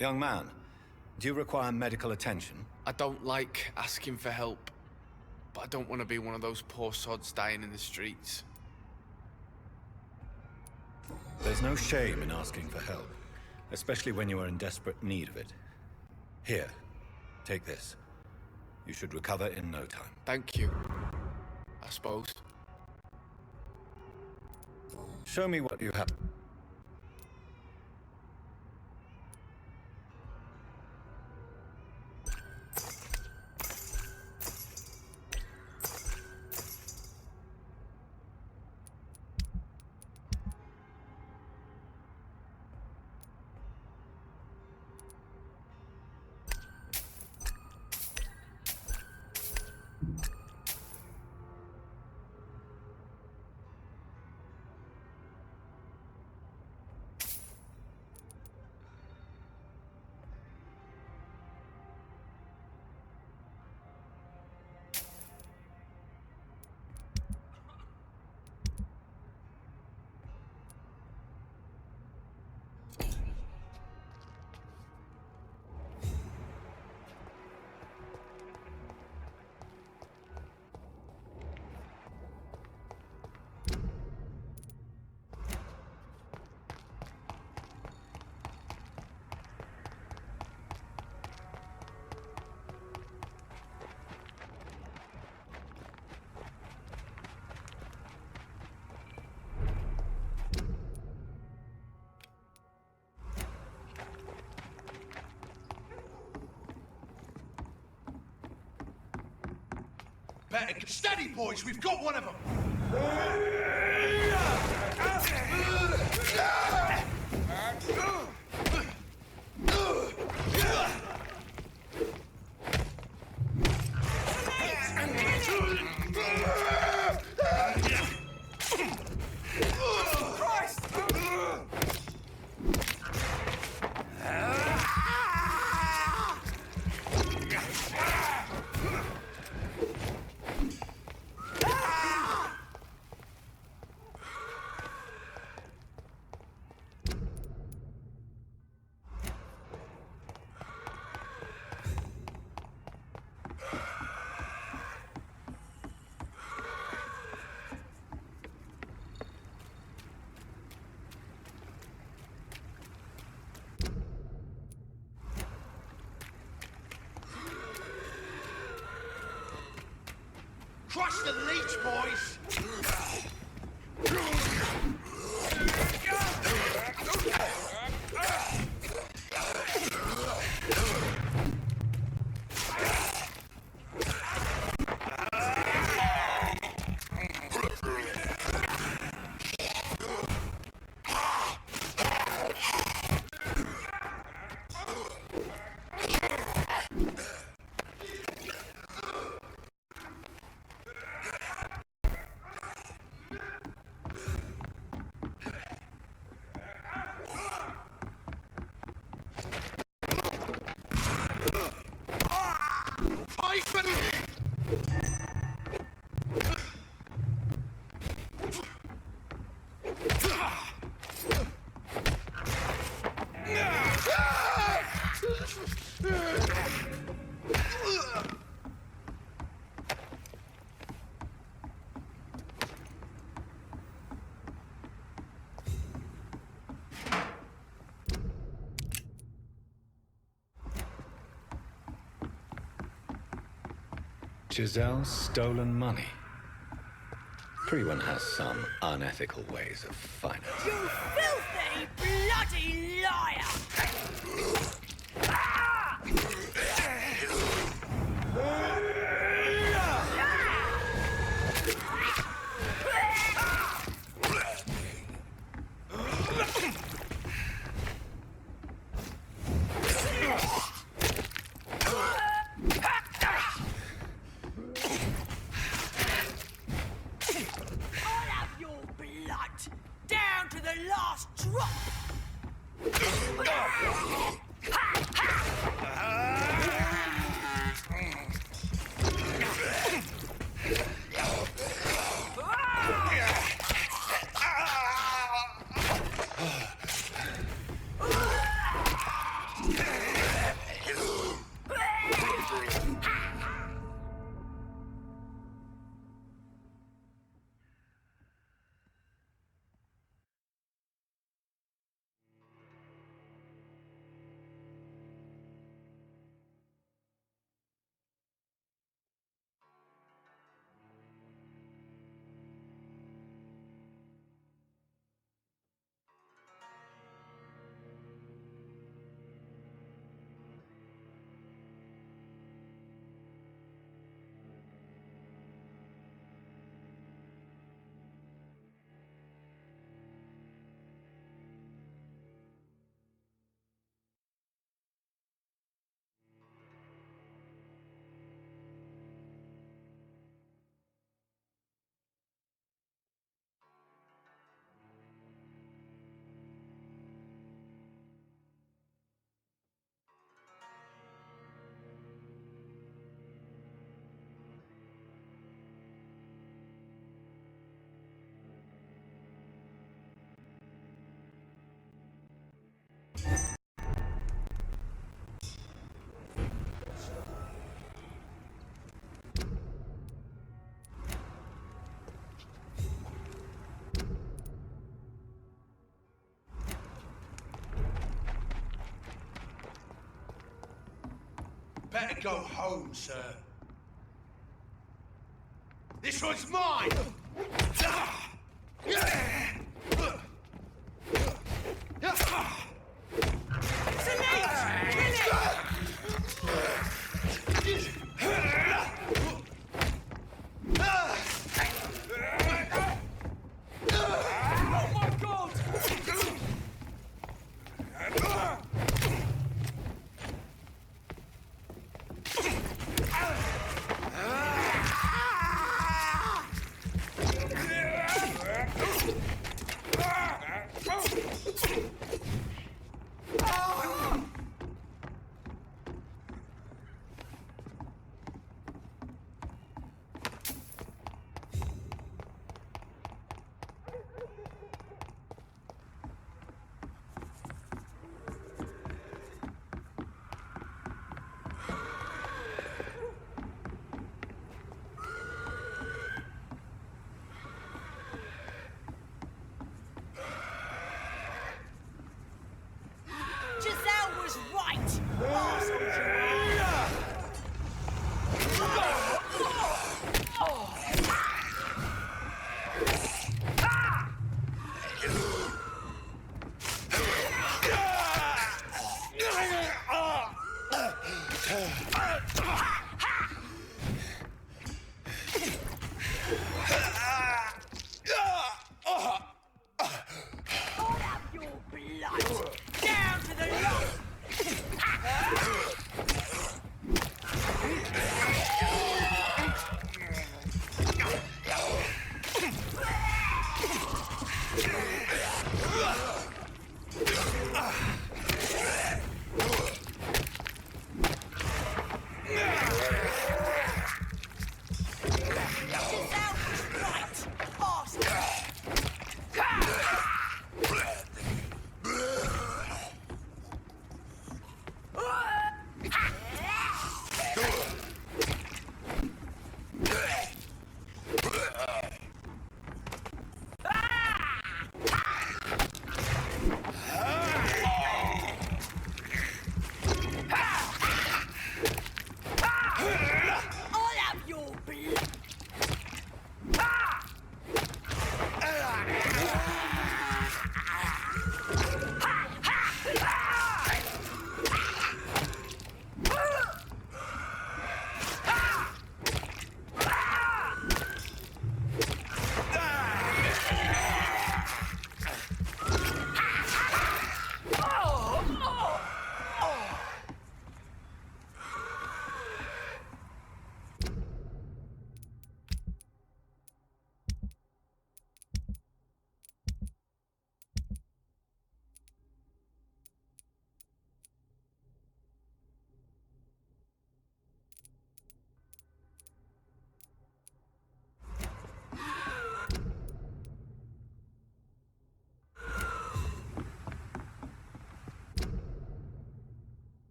Young man, do you require medical attention? I don't like asking for help, but I don't want to be one of those poor sods dying in the streets. There's no shame in asking for help, especially when you are in desperate need of it. Here, take this. You should recover in no time. Thank you, I suppose. Show me what you have. Steady, boys, we've got one of them! Crush the leech, boys! Giselle's stolen money. Everyone has some unethical ways of finance. You filthy, bloody liar! Down to the last drop! Better go home, sir. This one's mine! Giselle was right! Arseholes you are!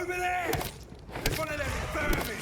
Over there! There's one of them vermin!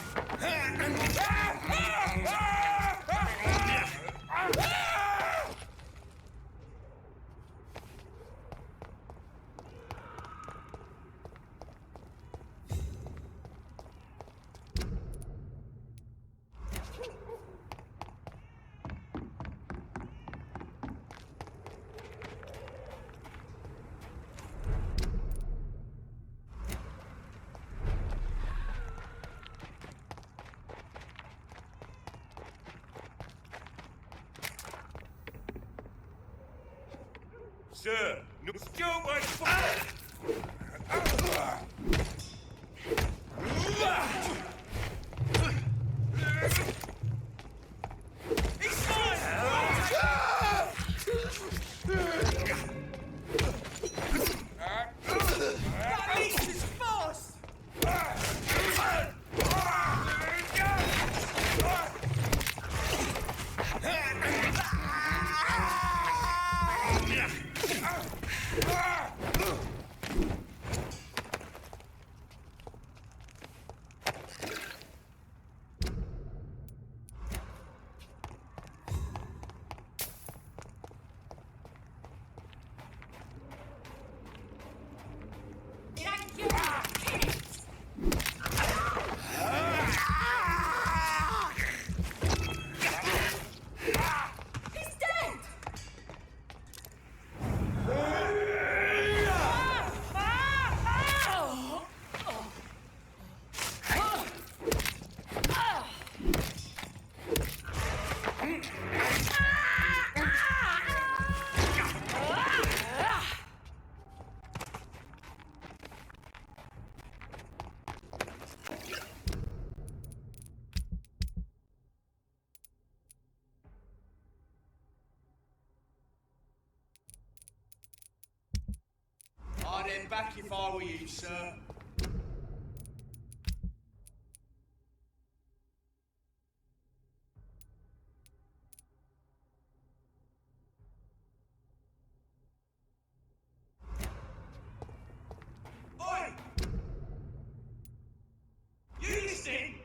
Sir, no skill by fire! He's mine! That beast is fast! I'd head back if I were you, sir. Oi! You listening?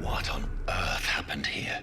What on earth happened here?